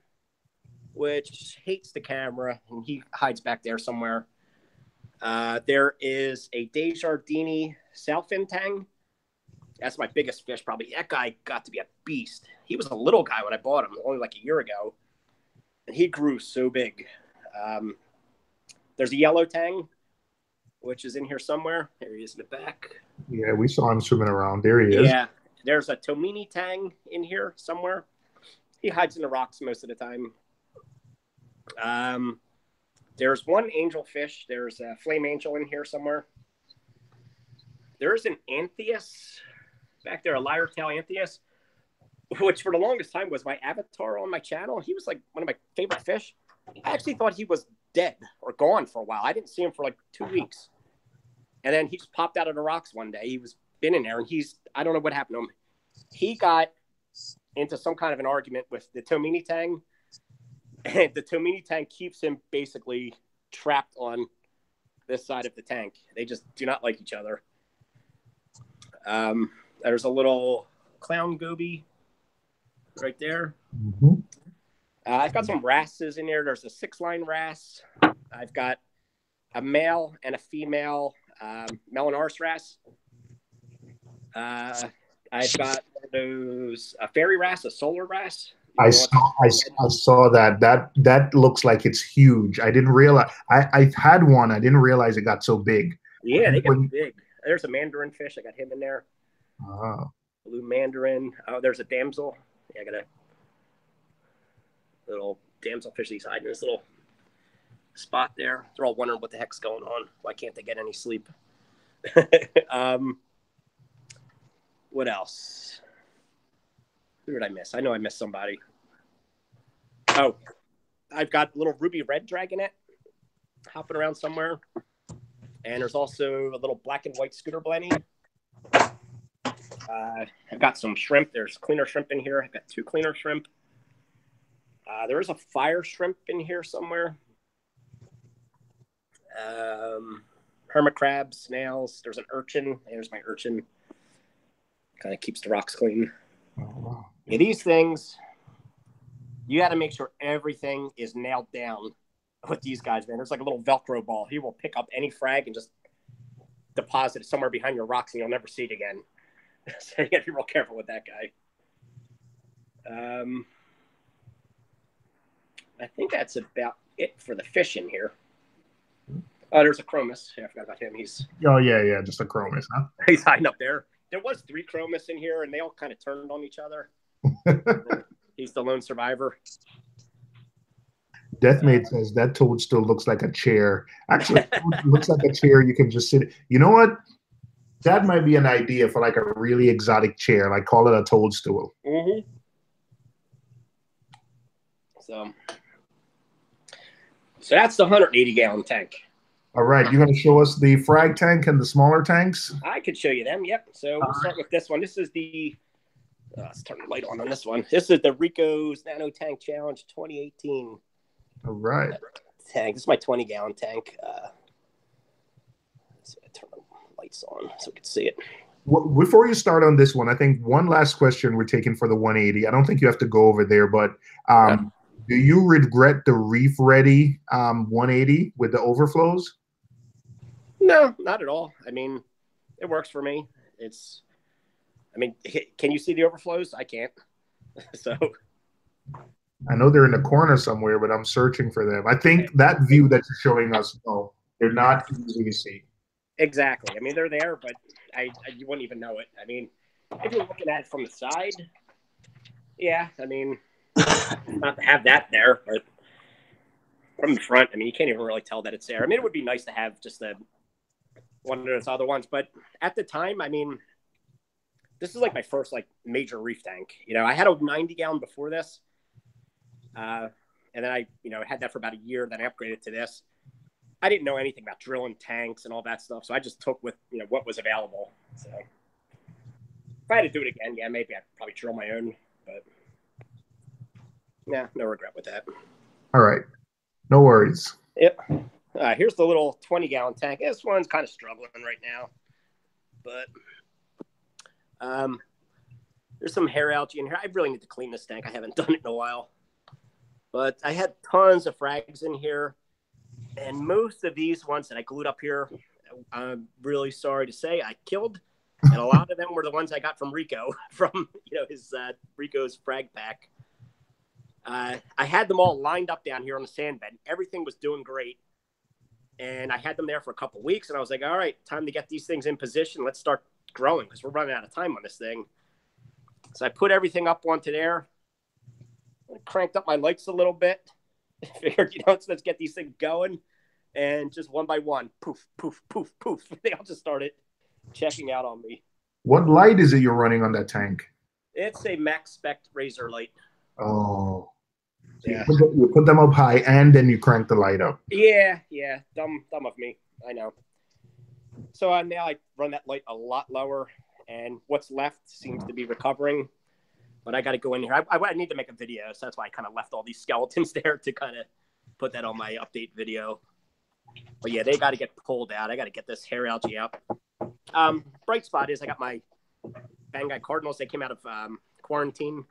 which hates the camera, and he hides back there somewhere. There is a Desjardins sailfin tang. That's my biggest fish, probably. That guy got to be a beast. He was a little guy when I bought him, only like a year ago, and he grew so big. There's a yellow tang, which is in here somewhere. There he is in the back. Yeah, we saw him swimming around. There he is. Yeah, there's a Tomini tang in here somewhere. He hides in the rocks most of the time. There's one angelfish. There's a flame angel in here somewhere. There's an anthias back there, a lyre-tail anthias, which for the longest time was my avatar on my channel. He was like one of my favorite fish. I actually thought he was dead or gone for a while. I didn't see him for like 2 weeks. And then he just popped out of the rocks one day. He was been in there, and I don't know what happened to him. He got into some kind of an argument with the Tomini tang, and the Tomini tang keeps him basically trapped on this side of the tank. They just do not like each other. There's a little clown goby right there. Mm-hmm. I've got some wrasses in there. There's a 6-line wrasse. I've got a male and a female Melanoris wrasse. I've got those a fairy wrasse, a solar wrasse. I saw that. That looks like it's huge. I didn't realize. I had one. I didn't realize it got so big. Yeah, they get big. There's a mandarin fish. I got him in there. Oh. Blue mandarin. Oh, there's a damsel. Yeah, I got a little damsel fish. He's hiding in this little spot there. They're all wondering what the heck's going on. Why can't they get any sleep? What else? Who did I miss? I know I missed somebody. Oh, I've got a little ruby red dragonet hopping around somewhere. And there's also a little black and white scooter blenny. I've got some shrimp. There's cleaner shrimp in here. I've got 2 cleaner shrimp. There is a fire shrimp in here somewhere. Hermit crabs, snails. There's an urchin. There's my urchin. Kind of keeps the rocks clean. Oh, wow. Yeah, these things, you got to make sure everything is nailed down with these guys, man. There's like a little Velcro ball. He will pick up any frag and just deposit it somewhere behind your rocks, and you'll never see it again. So you got to be real careful with that guy. I think that's about it for the fish in here. Oh, there's a chromis. Yeah, I forgot about him. Oh, yeah, just a chromis, huh? He's hiding up there. There was 3 chromis in here, and they all kind of turned on each other. He's the lone survivor. Deathmate says that toadstool looks like a chair. Actually, it looks like a chair you can just sit. You know what? That might be an idea for like a really exotic chair. Like call it a toadstool. Mm-hmm. So that's the 180-gallon tank. All right, you're going to show us the frag tank and the smaller tanks? I could show you them, yep. So we'll start with this one. This is the, let's turn the light on this one. This is the Rico's Nano Tank Challenge 2018. All right. Tank. This is my 20-gallon tank. Let's turn the lights on so we can see it. Well, before you start on this one, I think one last question we're taking for the 180. I don't think you have to go over there, but do you regret the Reef Ready 180 with the overflows? No, not at all. I mean, it works for me. Can you see the overflows? I can't. So I know they're in the corner somewhere, but I'm searching for them. I think that view that you're showing us, no, they're not easy to see. Exactly. I mean, they're there, but you wouldn't even know it. I mean, if you're looking at it from the side, yeah, I mean, not to have that there, but from the front, I mean, you can't even really tell that it's there. I mean, it would be nice to have just one of those other ones, but at the time, I mean, this is like my first like major reef tank. You know, I had a 90-gallon before this, and then I had that for about a year. Then I upgraded to this. I didn't know anything about drilling tanks and all that stuff, so I just took with what was available. So if I had to do it again, yeah, maybe I'd probably drill my own, but yeah, no regret with that. All right, no worries. Yep. Here's the little 20-gallon tank. This one's kind of struggling right now, but there's some hair algae in here. I really need to clean this tank. I haven't done it in a while, but I had tons of frags in here, and most of these ones that I glued up here, I'm really sorry to say, I killed, and a lot of them were the ones I got from Rico from his Rico's frag pack. I had them all lined up down here on the sand bed. Everything was doing great. And I had them there for a couple of weeks, and I was like, all right, time to get these things in position. Let's start growing because we're running out of time on this thing. So I put everything up onto there. I cranked up my lights a little bit. Figured, let's get these things going. And just one by one, poof, poof, poof, poof. They all just started checking out on me. What light is it you're running on that tank? It's a max spec razor light. Oh. Yeah. You put them up high, and then you crank the light up. Yeah. Dumb of me. I know. So now I run that light a lot lower, and what's left seems to be recovering. But I got to go in here. I need to make a video, so that's why I kind of left all these skeletons there to kind of put that on my update video. But yeah, they got to get pulled out. I got to get this hair algae out. Bright spot is I got my Banggai Cardinals. They came out of quarantine,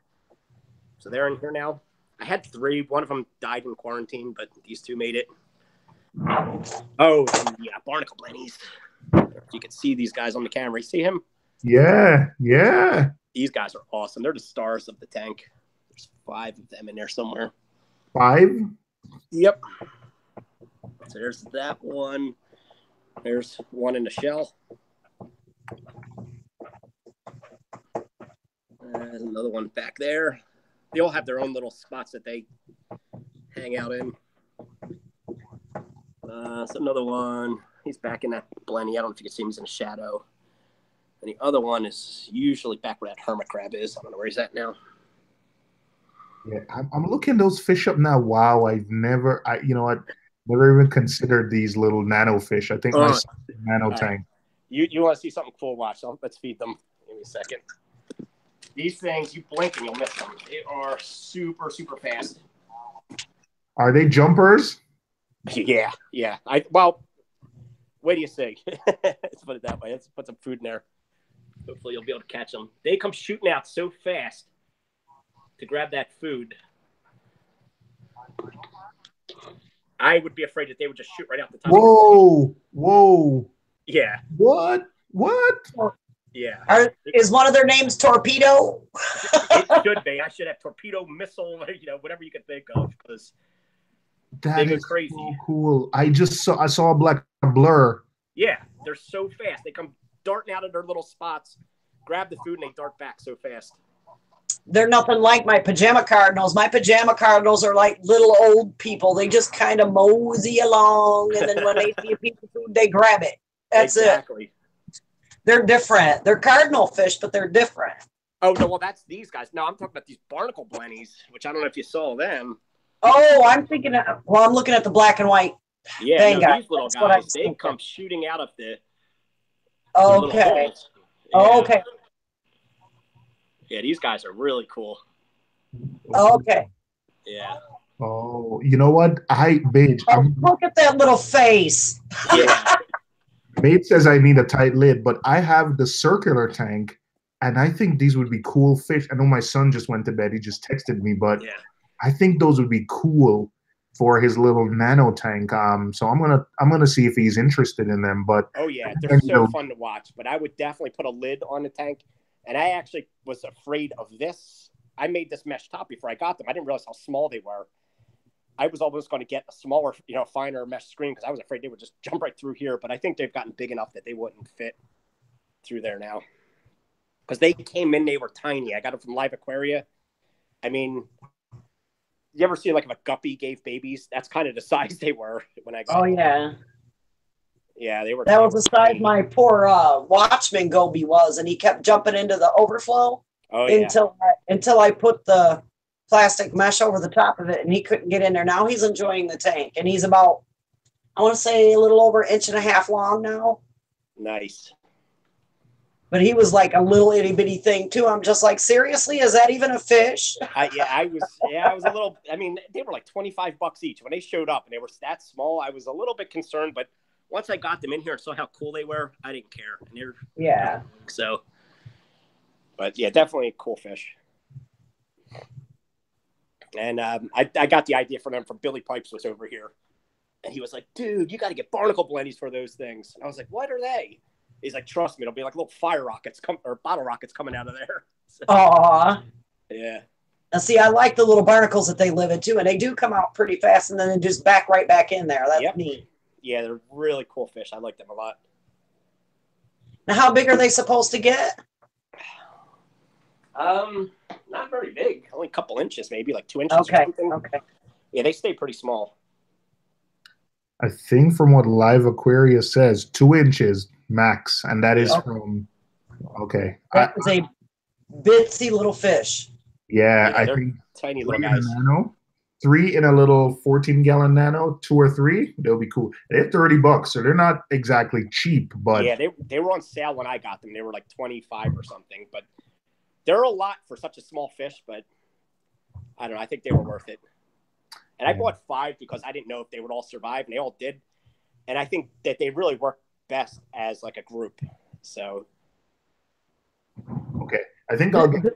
so they're in here now. I had 3. One of them died in quarantine, but these 2 made it. Oh, the barnacle blennies. You can see these guys on the camera. You see him? Yeah. These guys are awesome. They're the stars of the tank. There's 5 of them in there somewhere. 5? Yep. So there's that one. There's one in the shell. There's another one back there. They all have their own little spots that they hang out in. So another one. He's back in that blenny. I don't know if you can see him. He's in the shadow. And the other one is usually back where that hermit crab is. I don't know where he's at now. Yeah, I'm looking those fish up now. Wow, never even considered these little nano fish. I think my nano tank. You want to see something cool? Watch. Let's feed them. a second. These things, you blink and you'll miss them. They are super, super fast. Are they jumpers? Yeah, yeah. Well, what do you say? Let's put it that way. Let's put some food in there. Hopefully you'll be able to catch them. They come shooting out so fast to grab that food. I would be afraid that they would just shoot right out the top. Whoa, whoa. Yeah. What? Yeah. Is one of their names Torpedo? It should be. I should have torpedo, missile, whatever you could think of, because that they is go crazy. So cool. I saw a black blur. Yeah, they're so fast. They come darting out of their little spots, grab the food, and they dart back so fast. They're nothing like my pajama cardinals. My pajama cardinals are like little old people. They just kind of mosey along, and then when they see a piece of food, they grab it. That's exactly. it. They're different. They're cardinal fish, but they're different. Oh, no, well, that's these guys. No, I'm talking about these barnacle blennies, which I don't know if you saw them. Oh, I'm looking at the black and white. Yeah, no, these little guys, they come shooting out of the okay. Yeah. Okay. Yeah, these guys are really cool. Okay. Yeah. Oh, you know what? Look at that little face. Yeah. Mate says I need a tight lid, but I have the circular tank, and I think these would be cool fish. I know my son just went to bed. He just texted me, but yeah. I think those would be cool for his little nano tank. So I'm gonna see if he's interested in them. But oh yeah, they're so fun to watch. But I would definitely put a lid on the tank. And I actually was afraid of this. I made this mesh top before I got them. I didn't realize how small they were. I was almost going to get a smaller, finer mesh screen because I was afraid they would just jump right through here. But I think they've gotten big enough that they wouldn't fit through there now. Because they came in, they were tiny. I got them from Live Aquaria. I mean, you ever see like if a guppy gave babies? That's kind of the size they were when I got them. Oh, yeah. Yeah, they were. That was the size my poor watchman goby was, and he kept jumping into the overflow until I put the plastic mesh over the top of it, and he couldn't get in there. Now he's enjoying the tank, and he's about, I want to say, a little over 1.5 inches long now. Nice. But he was like a little itty bitty thing too. I'm just like, seriously, is that even a fish? I was a little. I mean, they were like $25 each when they showed up, and they were that small. I was a little bit concerned, but once I got them in here and saw how cool they were, I didn't care. And they were, yeah. So, but yeah, definitely a cool fish. And I got the idea for them from Billy Pipes was over here, and he was like, "Dude, you got to get barnacle blennies for those things." And I was like, "What are they?" He's like, "Trust me, it'll be like little fire rockets or bottle rockets coming out of there." So, aww. Yeah. And see, I like the little barnacles that they live in too, and they do come out pretty fast, and then they just back right back in there. That's neat. Yeah, they're really cool fish. I like them a lot. Now, how big are they supposed to get? Not very big. Only a couple inches, maybe like 2 inches or something. Okay. Yeah, they stay pretty small. I think from what Live Aquaria says, 2 inches max, and that is from. Okay. That is a bitsy little fish. Yeah, I think tiny little guys. Nano, 3 in a little 14-gallon nano, 2 or 3, they'll be cool. They're $30, so they're not exactly cheap, but yeah, they were on sale when I got them. They were like 25 or something, but they're a lot for such a small fish. But I don't know. I think they were worth it. And I bought 5 because I didn't know if they would all survive, and they all did. And I think that they really work best as like a group. So okay, I think I'll get 3.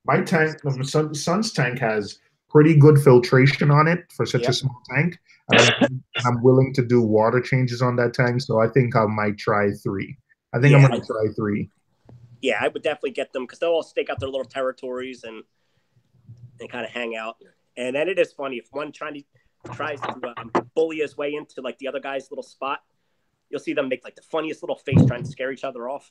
My tank, my son's tank has pretty good filtration on it for such a small tank, and I'm willing to do water changes on that tank, so I think I might try 3. I think I'm going to try 3. Yeah, I would definitely get them because they'll all stake out their little territories and kind of hang out. And then it is funny if one tries to bully his way into like the other guy's little spot, you'll see them make like the funniest little face trying to scare each other off.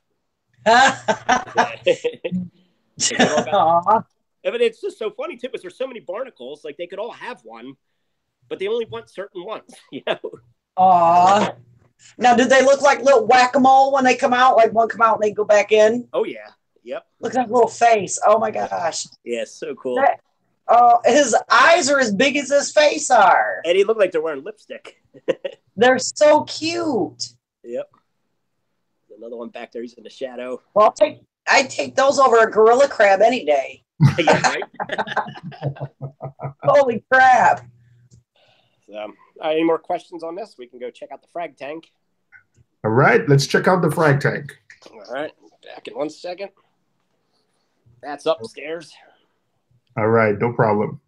But it's just so funny too because there's so many barnacles, like they could all have one, but they only want certain ones, Aww. Now, do they look like little whack-a-mole when they come out? Like one come out and they go back in? Oh yeah, yep. Look at that little face. Oh my gosh. Yeah, so cool. His eyes are as big as his face are. And he looked like they're wearing lipstick. They're so cute. Yep. Another one back there. He's in the shadow. Well, I'd take those over a gorilla crab any day. Yeah, right? Holy crap. So, any more questions on this? We can go check out the frag tank. All right, let's check out the frag tank. All right, back in 1 second. That's upstairs. All right, no problem.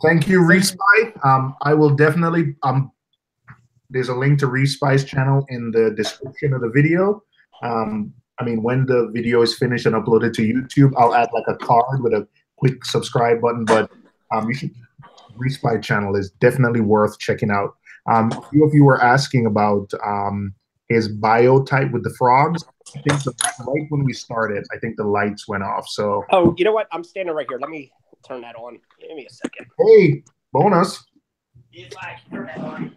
Thank you, ReefSpy. I will definitely, there's a link to ReefSpy's channel in the description of the video. I mean, when the video is finished and uploaded to YouTube, I'll add like a card with a quick subscribe button, but you should, ReefSpy channel is definitely worth checking out. A few of you were asking about his biotype with the frogs. I think right when we started, I think the lights went off. So. Oh, you know what? I'm standing right here. Let me turn that on. Give me a second. Hey, bonus. If I can turn that on.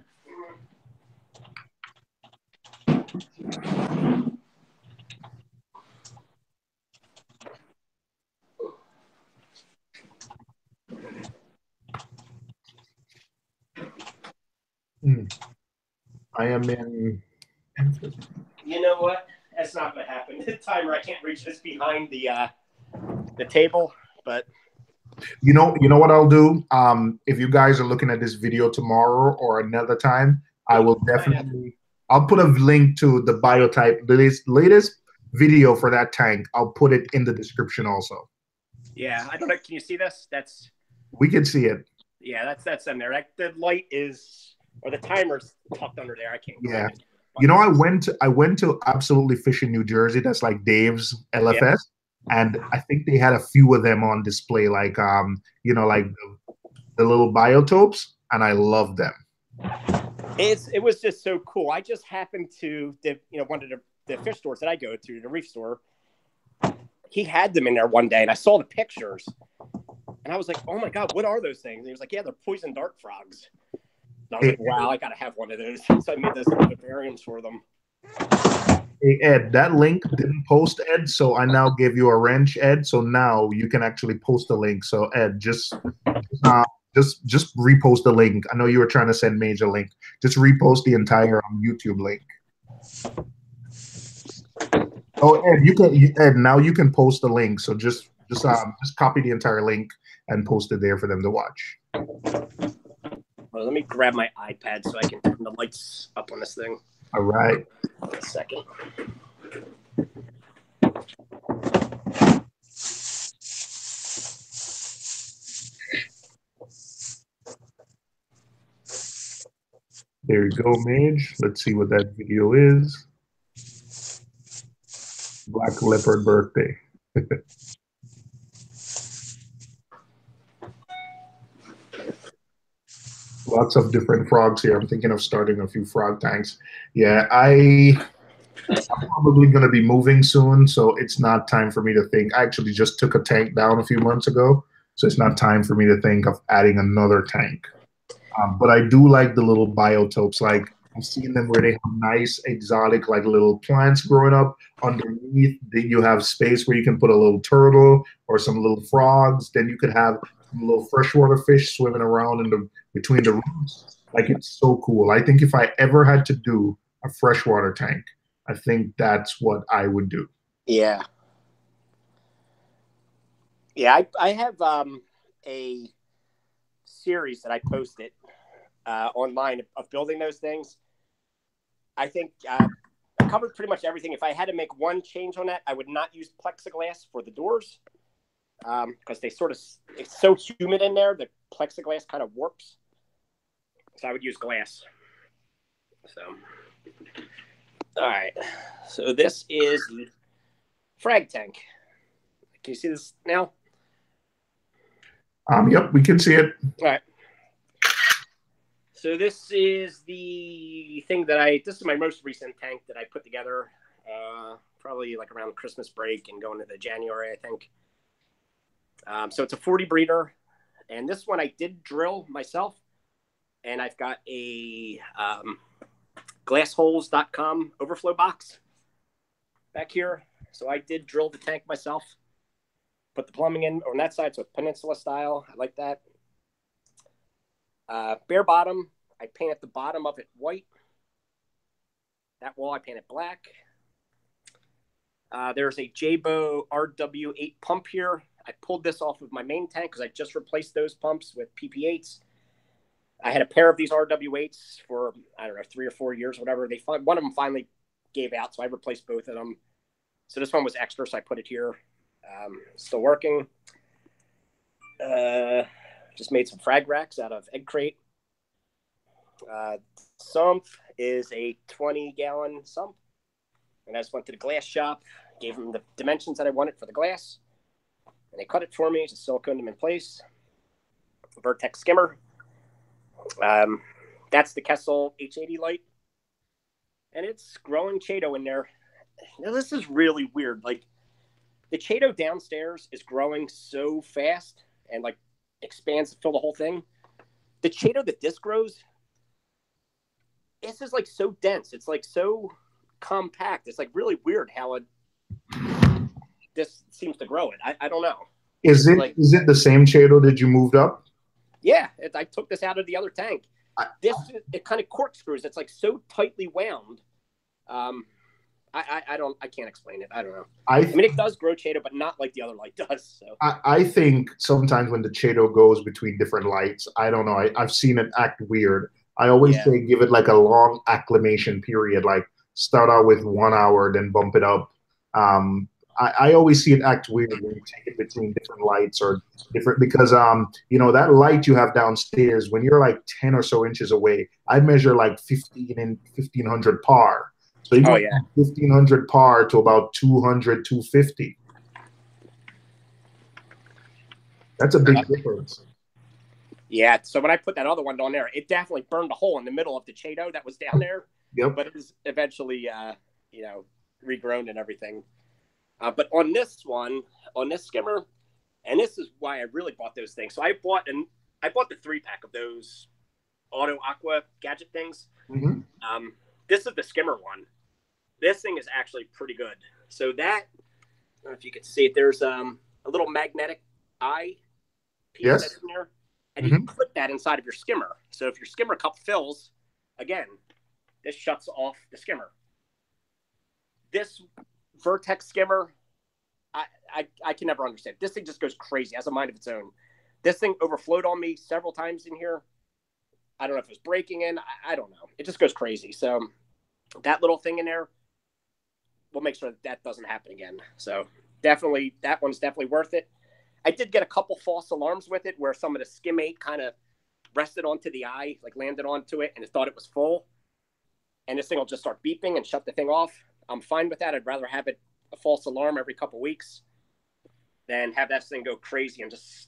I am in. You know what? That's not going to happen. The timer, I can't reach this behind the table, but. You know what I'll do? If you guys are looking at this video tomorrow or another time, I will definitely. I'll put a link to the biotype, the latest video for that tank. I'll put it in the description also. Yeah, I don't know. Can you see this? That's. We can see it. Yeah, that's in there. The light is, or the timer's tucked under there. I can't. Yeah. You know, I went to Absolutely Fishing New Jersey. That's like Dave's LFS. Yeah. And I think they had a few of them on display, like you know, like the little biotopes, and I love them. It was just so cool. I just happened to, one of the fish stores that I go to, the Reef store. He had them in there one day, and I saw the pictures, and I was like, "Oh my god, what are those things?" And he was like, "Yeah, they're poison dart frogs." And I was like, "Wow, I gotta have one of those." So I made those aquariums for them. Hey Ed, that link didn't post, Ed, so I now give you a wrench, Ed. So now you can actually post the link. So Ed, just repost the link. I know you were trying to send Major link. Just repost the entire YouTube link. Oh Ed, now you can post the link. So just copy the entire link and post it there for them to watch. Well, let me grab my iPad so I can turn the lights up on this thing. All right. A second. There you go, Mage. Let's see what that video is. Black Leopard birthday. Lots of different frogs here. I'm thinking of starting a few frog tanks. Yeah, I'm probably going to be moving soon, so it's not time for me to think. I actually just took a tank down a few months ago, so it's not time for me to think of adding another tank. But I do like the little biotopes. Like, I've seen them where they have nice, exotic, like little plants growing up underneath. Then you have space where you can put a little turtle or some little frogs. Then you could have some little freshwater fish swimming around in between the roots. Like, it's so cool. I think if I ever had to do a freshwater tank, I think that's what I would do. Yeah. Yeah, I have a series that I posted online of building those things. I think I covered pretty much everything. If I had to make one change on that, I would not use plexiglass for the doors because it's so humid in there that plexiglass kind of warps. So I would use glass. So, all right. So this is the frag tank. Can you see this now? Yep, we can see it. All right. So this is the thing this is my most recent tank that I put together probably like around Christmas break and going into January, I think. So it's a 40 breeder. And this one I did drill myself. And I've got a glassholes.com overflow box back here. So I did drill the tank myself. Put the plumbing in on that side, so it's peninsula style. I like that. Bare bottom, I painted the bottom of it white. That wall I painted black. There's a Jabo RW8 pump here. I pulled this off of my main tank because I just replaced those pumps with PP8s. I had a pair of these RW8s for, I don't know, 3 or 4 years, whatever. One of them finally gave out, so I replaced both of them. So this one was extra, so I put it here. Still working. Just made some frag racks out of egg crate. Sump is a 20-gallon sump. And I just went to the glass shop, gave them the dimensions that I wanted for the glass. And they cut it for me, just siliconed them in place. Vertex skimmer. That's the Kessel H80 light. And it's growing Chaeto in there. Now, this is really weird. Like, the Chaeto downstairs is growing so fast and, like, expands to fill the whole thing. The Chaeto that this grows, it's just, like, so dense. It's, like, so compact. It's, like, really weird how this seems to grow it. I don't know. Is it the same Chaeto that you moved up? Yeah, I took this out of the other tank. It kind of corkscrews. It's like so tightly wound. I can't explain it. I don't know. I mean, it does grow Chaeto, but not like the other light does. So I think sometimes when the Chaeto goes between different lights, I don't know. I've seen it act weird. I always say give it like a long acclimation period. Like start out with 1 hour, then bump it up. I always see it act weird when you take it between different lights or different, because you know, that light you have downstairs, when you're like 10 or so inches away, I measure like 1500 par. So you go from 1500 par to about 200, 250. That's a big difference. Yeah, so when I put that other one on there, it definitely burned a hole in the middle of the Chaeto that was down there. Yep. But it was eventually, you know, regrown and everything. But on this one, on this skimmer, and this is why I really bought those things. So I bought the 3-pack of those Auto Aqua gadget things. Mm-hmm. This is the skimmer one. This thing is actually pretty good. So that, I don't know if you can see it, there's a little magnetic eye piece that's in there. And you put that inside of your skimmer. So if your skimmer cup fills, again, this shuts off the skimmer. This Vertex skimmer, I can never understand. This thing just goes crazy. It has a mind of its own. This thing overflowed on me several times in here. I don't know if it was breaking in. I don't know. It just goes crazy. So that little thing in there, we'll make sure that doesn't happen again. So definitely, that one's definitely worth it. I did get a couple false alarms with it where some of the skimmate kind of rested onto the eye, like landed onto it, and it thought it was full. And this thing will just start beeping and shut the thing off. I'm fine with that. I'd rather have it a false alarm every couple weeks than have that thing go crazy and just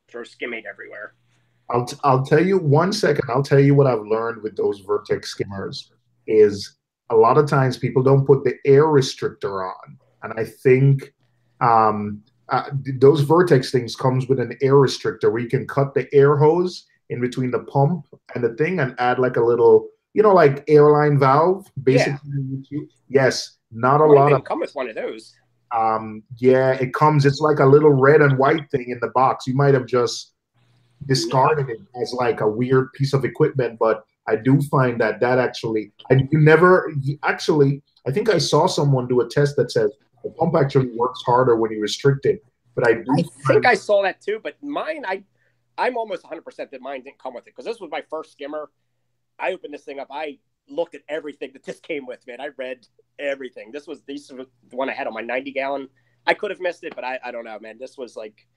throw skimmate everywhere. I'll tell you 1 second. I'll tell you what I've learned with those Vertex skimmers is a lot of times people don't put the air restrictor on, and I think those Vertex things comes with an air restrictor where you can cut the air hose in between the pump and the thing and add like a little, you know, like airline valve, basically. Yeah. Yes, not a lot of. Come with one of those. Yeah, it comes. It's like a little red and white thing in the box. You might have just discarded it as like a weird piece of equipment, but I do find that actually, I think I saw someone do a test that says the pump actually works harder when you restrict it. But I think I saw that too. But mine, I'm almost 100% that mine didn't come with it because this was my first skimmer. I opened this thing up. I looked at everything that this came with, man. I read everything. This was the one I had on my 90-gallon. I could have missed it, but I don't know, man. This was like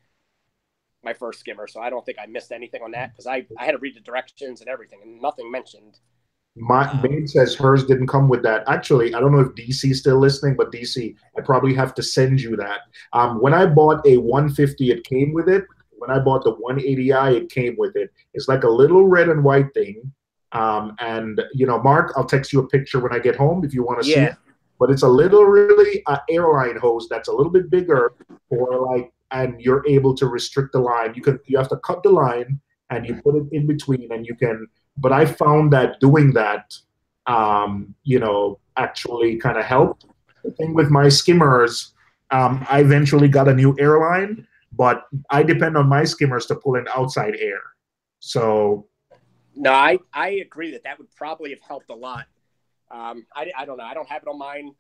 my first skimmer, so I don't think I missed anything on that because I had to read the directions and everything, and nothing mentioned. My maid says hers didn't come with that. Actually, I don't know if DC is still listening, but DC, I probably have to send you that. When I bought a 150, it came with it. When I bought the 180i, it came with it. It's like a little red and white thing. And, you know, Mark, I'll text you a picture when I get home if you want to see it. But it's a little really airline hose that's a little bit bigger for like, and you're able to restrict the line. You have to cut the line and you put it in between and you can. But I found that doing that, you know, actually kind of helped. The thing with my skimmers, I eventually got a new airline, but I depend on my skimmers to pull in outside air. So. No, I agree that would probably have helped a lot. I don't know. I don't have it on mine.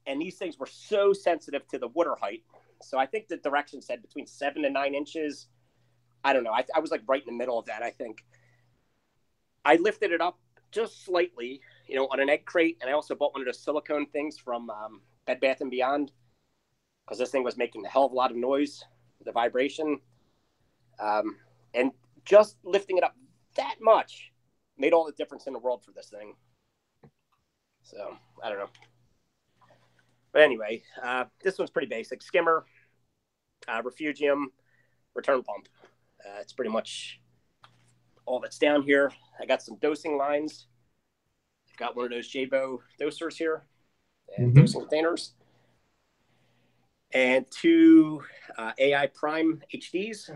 And these things were so sensitive to the water height. So I think the direction said between 7 and 9 inches. I don't know. I was like right in the middle of that, I think. I lifted it up just slightly, on an egg crate. And I also bought one of those silicone things from Bed Bath & Beyond, because this thing was making a hell of a lot of noise, the vibration. And just lifting it up that much made all the difference in the world for this thing. So, I don't know. But anyway, this one's pretty basic. Skimmer, Refugium, return pump. It's pretty much all that's down here. I got some dosing lines. I've got one of those Jabo dosers here and dosing containers. And 2 AI Prime HDs.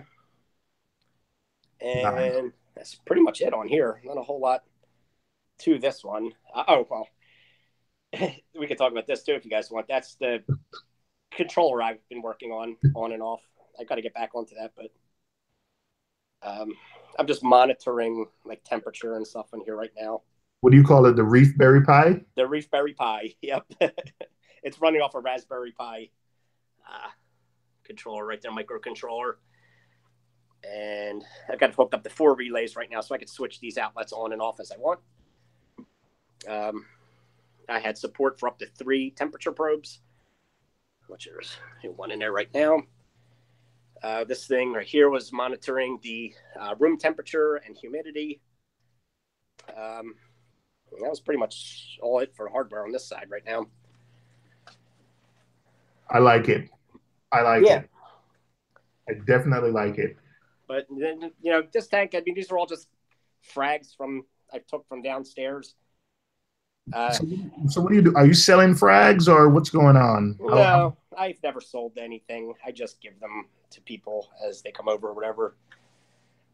And that's pretty much it on here. Not a whole lot to this one. We could talk about this too if you guys want. That's the controller I've been working on and off. I've got to get back onto that, but I'm just monitoring like temperature and stuff in here right now. What do you call it? The ReefBerry Pi? The ReefBerry Pi. Yep. It's running off a Raspberry Pi controller right there, microcontroller. And I've got it hooked up to 4 relays right now, so I can switch these outlets on and off as I want. I had support for up to 3 temperature probes, which there's one in there right now. This thing right here was monitoring the room temperature and humidity. That was pretty much all it for hardware on this side right now. I like it. I definitely like it. But then, this tank, I mean, these are all just frags I took from downstairs. So what do you do? Are you selling frags or what's going on? No, I've never sold anything. I just give them to people as they come over or whatever.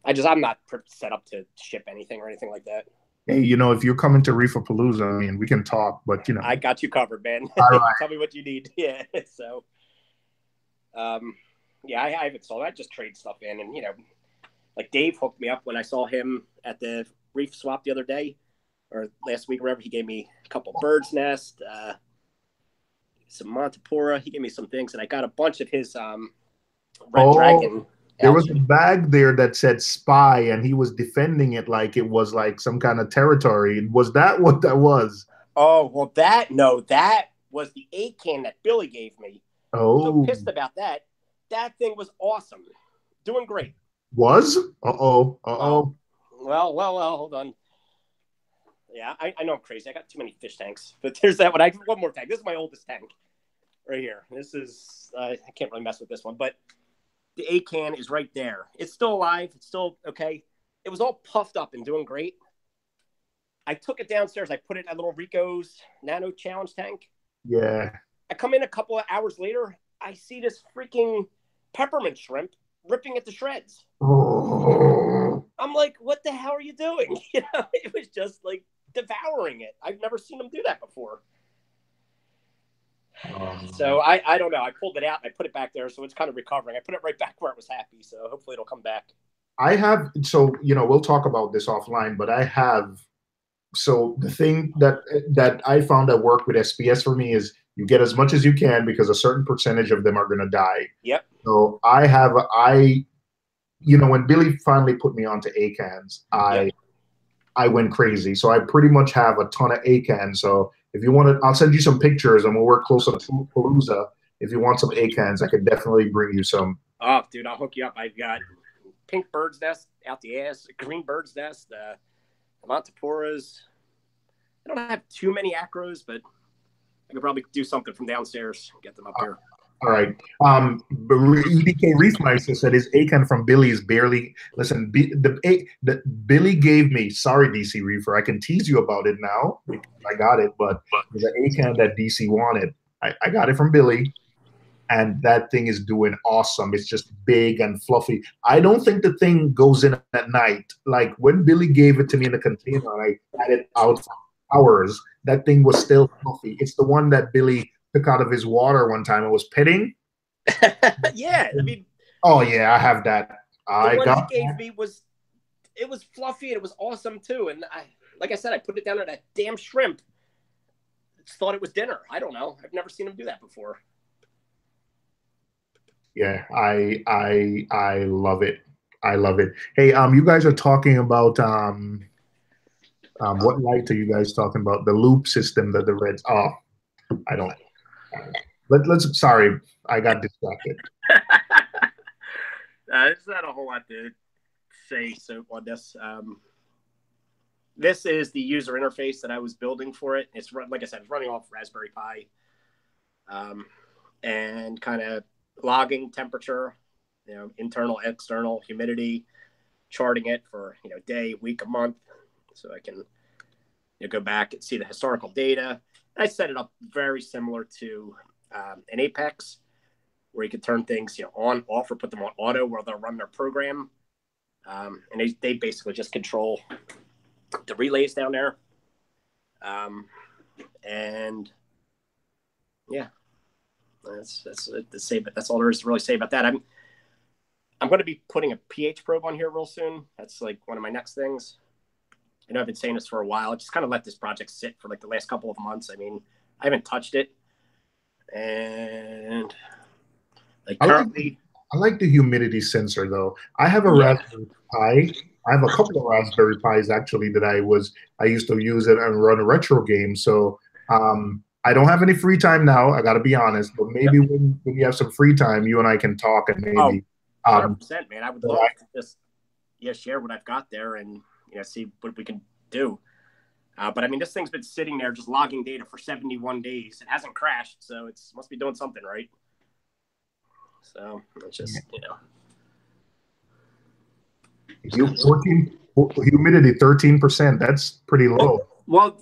I'm not set up to ship anything or anything like that. Hey, if you're coming to Reefapalooza, I mean, we can talk, but I got you covered, man. All right. Tell me what you need. Yeah. So, I haven't sold. I just trade stuff in, and like Dave hooked me up when I saw him at the Reef Swap the other day, or last week, or whatever. He gave me a couple birds' nest, some Montipora. He gave me some things, and I got a bunch of his Red Dragon. There was a bag there that said spy, and he was defending it like it was like some kind of territory. Was that what that was? Oh, well, that was the A can that Billy gave me. Oh. I'm so pissed about that. That thing was awesome. Doing great. Was? Uh-oh. Well, hold on. Yeah, I know I'm crazy. I got too many fish tanks. But there's that one. I have one more tank. This is my oldest tank right here. This is, I can't really mess with this one. But the A can is right there. It's still alive. It's still okay. It was all puffed up and doing great. I took it downstairs. I put it in a little Rico's Nano Challenge tank. Yeah. I come in a couple of hours later. I see this freaking peppermint shrimp ripping at the shreds. Oh. I'm like, what the hell are you doing? It was just like devouring it. I've never seen them do that before. So I don't know. I pulled it out and I put it back there, so it's kind of recovering. I put it right back where it was happy, so hopefully it'll come back. We'll talk about this offline, but the thing that I found that worked with SPS for me is you get as much as you can because a certain percentage of them are going to die. Yep. So when Billy finally put me onto A-cans, I went crazy. So I pretty much have a ton of A-cans. So if you want to, I'll send you some pictures and we'll work closer to Palooza. If you want some A-cans, I could definitely bring you some. Oh, dude, I'll hook you up. I've got pink bird's nest out the ass, green bird's nest, Montiporas. I don't have too many acros, but I could probably do something from downstairs and get them up here. All right. EDK Reef Meister said his A-can from Billy is barely. Listen, Billy gave me. Sorry, DC Reefer. I can tease you about it now because I got it, but there's an A-can that DC wanted. I got it from Billy, and that thing is doing awesome. It's just big and fluffy. I don't think the thing goes in at night. Like when Billy gave it to me in the container, I had it out for hours. That thing was still fluffy. It's the one that Billy took out of his water one time and was pitting. Yeah, I mean. Oh yeah, I have that. The one he gave me was fluffy and it was awesome too. And like I said, I put it down on that damn shrimp. thought it was dinner. I don't know. I've never seen them do that before. Yeah, I love it. I love it. Hey, you guys are talking about what light are you guys talking about? The loop system that the reds. Oh, I don't. Let's. Sorry, I got distracted. It's not a whole lot to say on this. This is the user interface that I was building for it. It's like I said, it's running off Raspberry Pi, and kind of logging temperature, internal, external, humidity, charting it for day, week, a month, so I can go back and see the historical data. I set it up very similar to an Apex, where you can turn things on, off, or put them on auto where they'll run their program, and they basically just control the relays down there, and yeah, that's all there is to really say about that. I'm going to be putting a pH probe on here real soon. That's like one of my next things. I know I've been saying this for a while. I just kind of let this project sit for like the last couple of months. I mean, I haven't touched it, and like currently, I like the humidity sensor though. I have a Raspberry Pi. I have a couple of Raspberry Pis actually that I used to use it and run a retro game. So I don't have any free time now. I got to be honest, but maybe when you have some free time, you and I can talk and maybe. 100%, man. I would love to just share what I've got there and see what we can do. But I mean, this thing's been sitting there just logging data for 71 days. It hasn't crashed, so it must be doing something right. So it's just humidity 13%. That's pretty low. Well,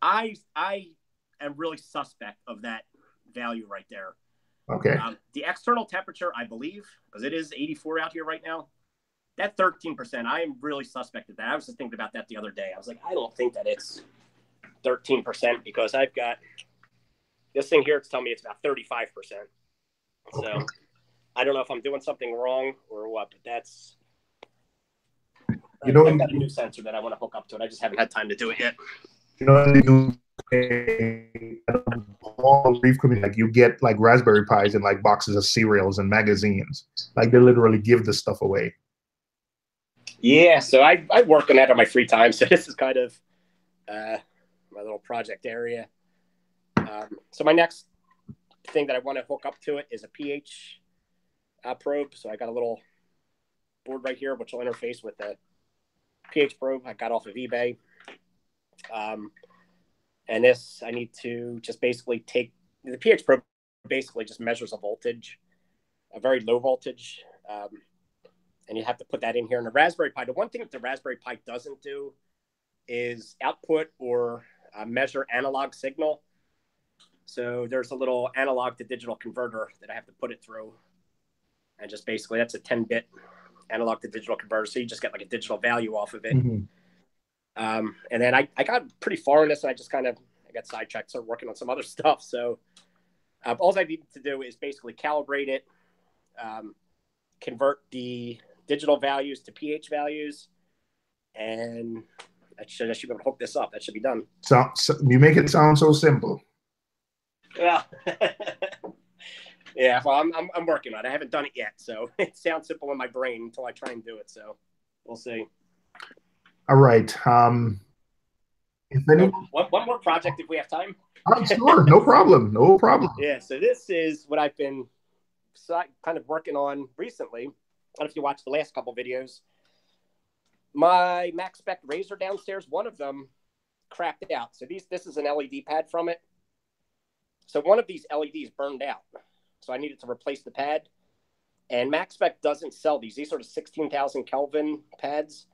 I am really suspect of that value right there. Okay. The external temperature, I believe, because it is 84 out here right now, that 13%, I am really suspect of that. I was just thinking about that the other day. I was like, I don't think that it's 13% because I've got this thing here. It's telling me it's about 35%. Okay. So I don't know if I'm doing something wrong or what, but that's. I've got a new sensor that I want to hook up to it. I just haven't had time to do it yet. All Reef community, like you get like Raspberry Pis in like boxes of cereals and magazines. Like they literally give this stuff away. Yeah, so I work on that on my free time. So this is kind of my little project area. So my next thing that I want to hook up to it is a pH probe. So I got a little board right here, which will interface with the pH probe I got off of eBay. And this, I need to just basically take the pH probe, basically just measures a voltage, a very low voltage. And you have to put that in here in the Raspberry Pi. The one thing that the Raspberry Pi doesn't do is output or measure analog signal. So there's a little analog to digital converter that I have to put it through. And just basically, that's a 10-bit analog to digital converter. So you just get like a digital value off of it. Mm-hmm. And then I got pretty far in this, and I got sidetracked, started working on some other stuff. So all I need to do is basically calibrate it, convert the digital values to pH values, and I should be able to hook this up. That should be done. So you make it sound so simple. Yeah. Yeah, well, I'm working on it. I haven't done it yet, so it sounds simple in my brain until I try and do it. So we'll see. All right. One more project if we have time. Sure, no problem. No problem. Yeah, so this is what I've been kind of working on recently. I don't know if you watched the last couple videos. My Max Spec Razor downstairs, one of them crapped out. So this is an LED pad from it. So one of these LEDs burned out. So I needed to replace the pad. And Max Spec doesn't sell these. These are the 16,000 Kelvin pads.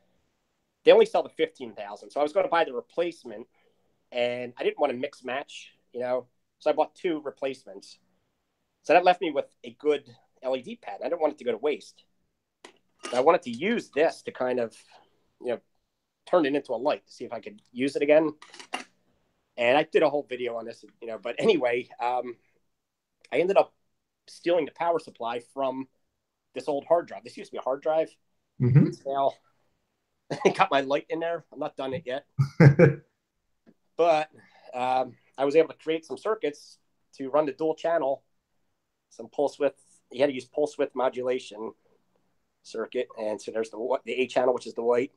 They only sell the 15,000. So I was going to buy the replacement, and I didn't want to mix match, So I bought two replacements. So that left me with a good LED pad. I didn't want it to go to waste. So I wanted to use this to kind of, turn it into a light to see if I could use it again. And I did a whole video on this, But anyway, I ended up stealing the power supply from this old hard drive. This used to be a hard drive. Mm-hmm. Now, I got my light in there. I'm not done it yet. But I was able to create some circuits to run the dual channel, some pulse width. You had to use pulse width modulation circuit. And so there's the A channel, which is the white.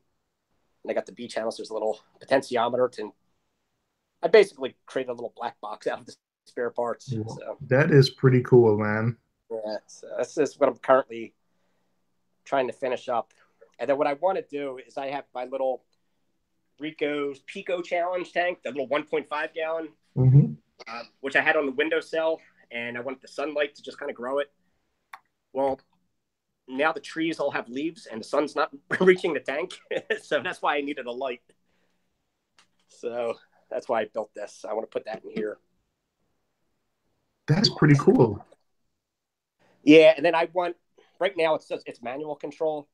And I got the B channel. So there's a little potentiometer I basically created a little black box out of the spare parts. So that is pretty cool, man. Yeah, so this is what I'm currently trying to finish up. And then what I want to do is I have my little Rico's Pico Challenge tank, the little 1.5 gallon, which I had on the windowsill, and I wanted the sunlight to just kind of grow it. Well, now the trees all have leaves, and the sun's not reaching the tank, so that's why I needed a light. So that's why I built this. I want to put that in here. That's pretty cool. Yeah, and then I want, right now it's manual control,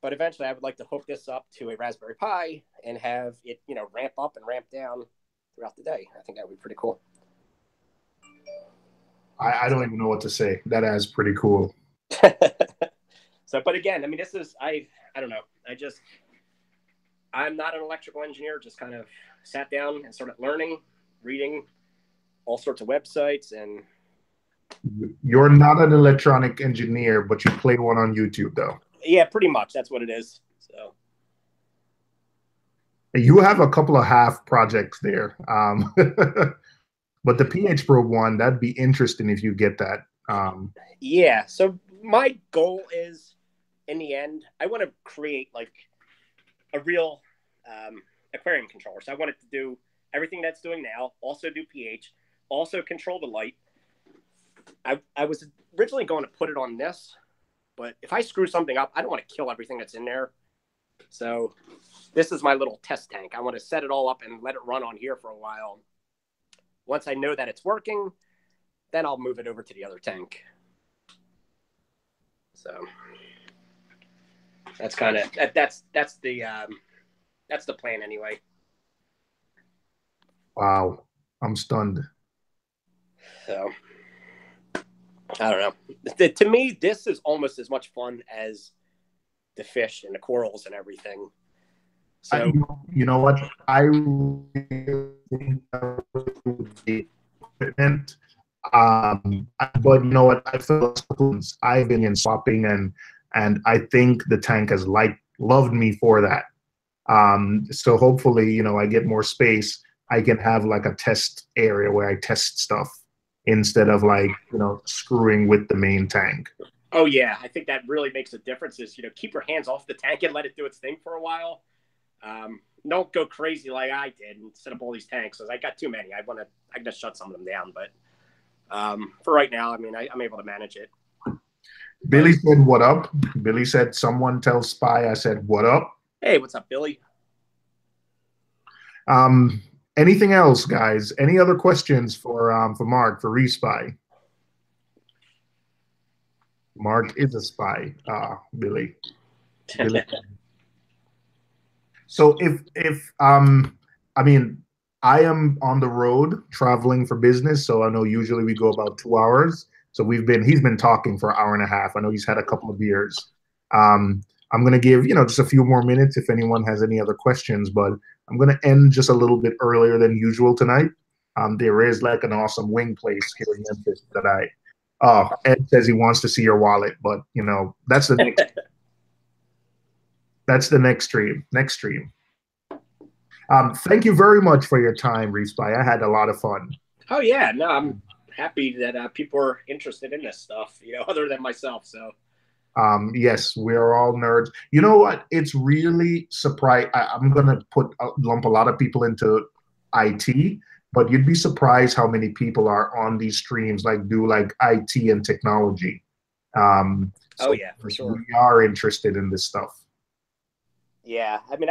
but eventually I would like to hook this up to a Raspberry Pi and have it, ramp up and ramp down throughout the day. I think that would be pretty cool. I don't even know what to say. That is pretty cool. So, but again, I mean, this is, I don't know. I'm not an electrical engineer, just kind of sat down and started learning, reading all sorts of websites. And you're not an electronic engineer, but you play one on YouTube though. Yeah, pretty much. That's what it is. So you have a couple of half projects there. But the pH probe one, that'd be interesting if you get that. Yeah. So my goal is, in the end, I want to create like a real aquarium controller. So I want it to do everything that's doing now, also do pH, also control the light. I was originally going to put it on this, but if I screw something up, I don't want to kill everything that's in there. So this is my little test tank. I want to set it all up and let it run on here for a while. Once I know that it's working, then I'll move it over to the other tank. So that's kind of that's the plan anyway. Wow, I'm stunned. So I don't know. To me, this is almost as much fun as the fish and the corals and everything. So you know what? I really think that would be equipment. But you know what? I've been in swapping, and I think the tank has loved me for that. So hopefully, I get more space. I can have like a test area where I test stuff instead of screwing with the main tank. Oh yeah, I think that really makes a difference. Is keep your hands off the tank and let it do its thing for a while. Don't go crazy like I did and set up all these tanks, because I got too many. I can just shut some of them down, but for right now, I mean, I'm able to manage it. Billy said, "What up?" Billy said, "Someone tell Spy." I said, "What up?" Hey, what's up, Billy? Anything else, guys? Any other questions for Mark, for ReefSpy? Mark is a spy. Billy. So I mean, I am on the road traveling for business, so I know usually we go about 2 hours. So he's been talking for an hour and a half. I know he's had a couple of beers. I'm going to give, just a few more minutes if anyone has any other questions, but I'm going to end just a little bit earlier than usual tonight. There is like an awesome wing place here in Memphis that Ed says he wants to see your wallet, but that's the next stream. Thank you very much for your time, ReefSpy. I had a lot of fun. Oh yeah, no, I'm happy that people are interested in this stuff, other than myself. So yes, we're all nerds. You know what? It's really surprising. I'm gonna lump a lot of people into IT, but you'd be surprised how many people are on these streams, do IT and technology. Oh yeah, for sure. We are interested in this stuff. Yeah, I mean,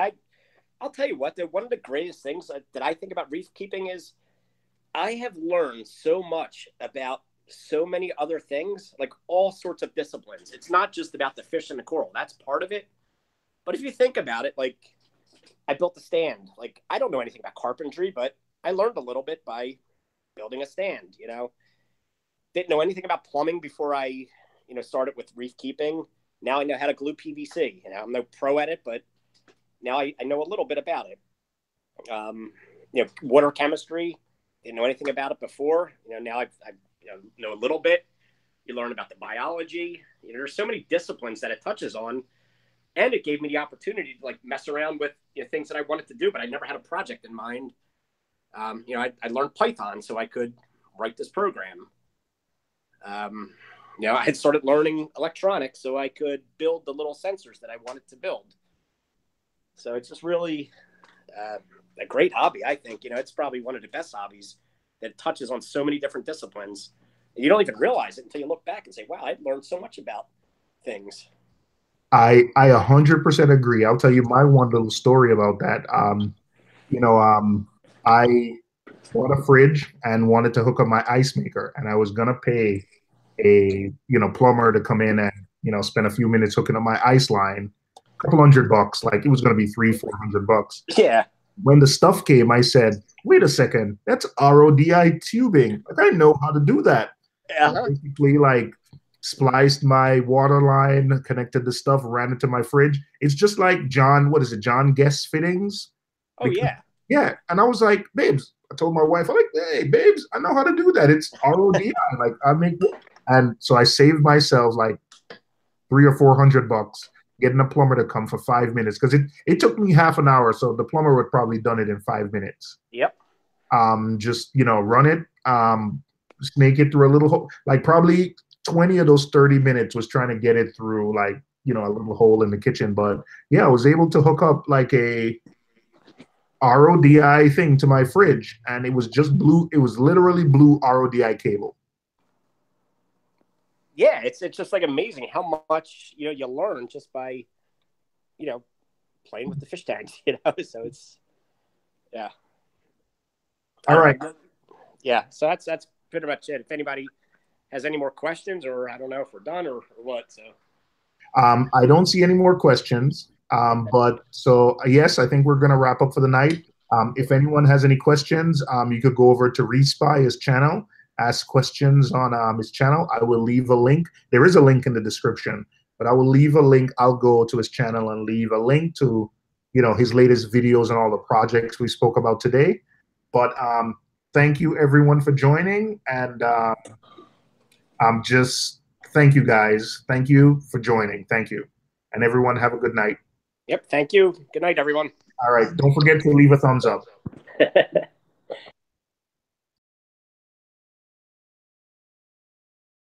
I'll tell you what, one of the greatest things that I think about reef keeping is I have learned so much about so many other things, like all sorts of disciplines. It's not just about the fish and the coral. That's part of it. But if you think about it, I built a stand. I don't know anything about carpentry, but I learned a little bit by building a stand, Didn't know anything about plumbing before I, started with reef keeping. Now I know how to glue PVC. I'm no pro at it, but now I know a little bit about it. Water chemistry, didn't know anything about it before. Now I know a little bit. You learn about the biology. There's so many disciplines that it touches on, and it gave me the opportunity to like mess around with things that I wanted to do, but I never had a project in mind. I learned Python so I could write this program. I had started learning electronics so I could build the little sensors that I wanted to build. So it's just really a great hobby, I think. It's probably one of the best hobbies that touches on so many different disciplines. And you don't even realize it until you look back and say, wow, I've learned so much about things. I 100% agree. I'll tell you my one little story about that. I bought a fridge and wanted to hook up my ice maker, and I was gonna pay a plumber to come in and spend a few minutes hooking up my ice line, a couple $100. Like it was gonna be $300-400. Yeah. When the stuff came, I said, "Wait a second, that's RODI tubing. Like I know how to do that." Uh-huh. Basically, like spliced my water line, connected the stuff, ran it to my fridge. It's just like John Guest fittings. Oh, yeah. Yeah. And I was like, babes, I told my wife, I'm like, hey, babes, I know how to do that. It's RODI. Like I make, and so I saved myself like $300 or $400 getting a plumber to come for 5 minutes, because it took me half an hour. So the plumber would probably done it in 5 minutes. Yep. Just run it, snake it through a little hole. Like probably 20 of those 30 minutes was trying to get it through like a little hole in the kitchen. But yeah, I was able to hook up like a RODI thing to my fridge, and it was just blue. It was literally blue RODI cable. Yeah, it's just like amazing how much you learn just by playing with the fish tanks. So it's All right. Yeah, so that's pretty much it. If anybody has any more questions, or I don't know if we're done or what. So I don't see any more questions. But so yes, I think we're gonna wrap up for the night. If anyone has any questions, you could go over to ReefSpy, his channel, ask questions on his channel. I will leave a link. There is a link in the description, but I will leave a link. I'll go to his channel and leave a link to his latest videos and all the projects we spoke about today. But thank you everyone for joining, and thank you guys. Thank you for joining. Thank you, and everyone have a good night. Yep. Thank you. Good night, everyone. All right. Don't forget to leave a thumbs up.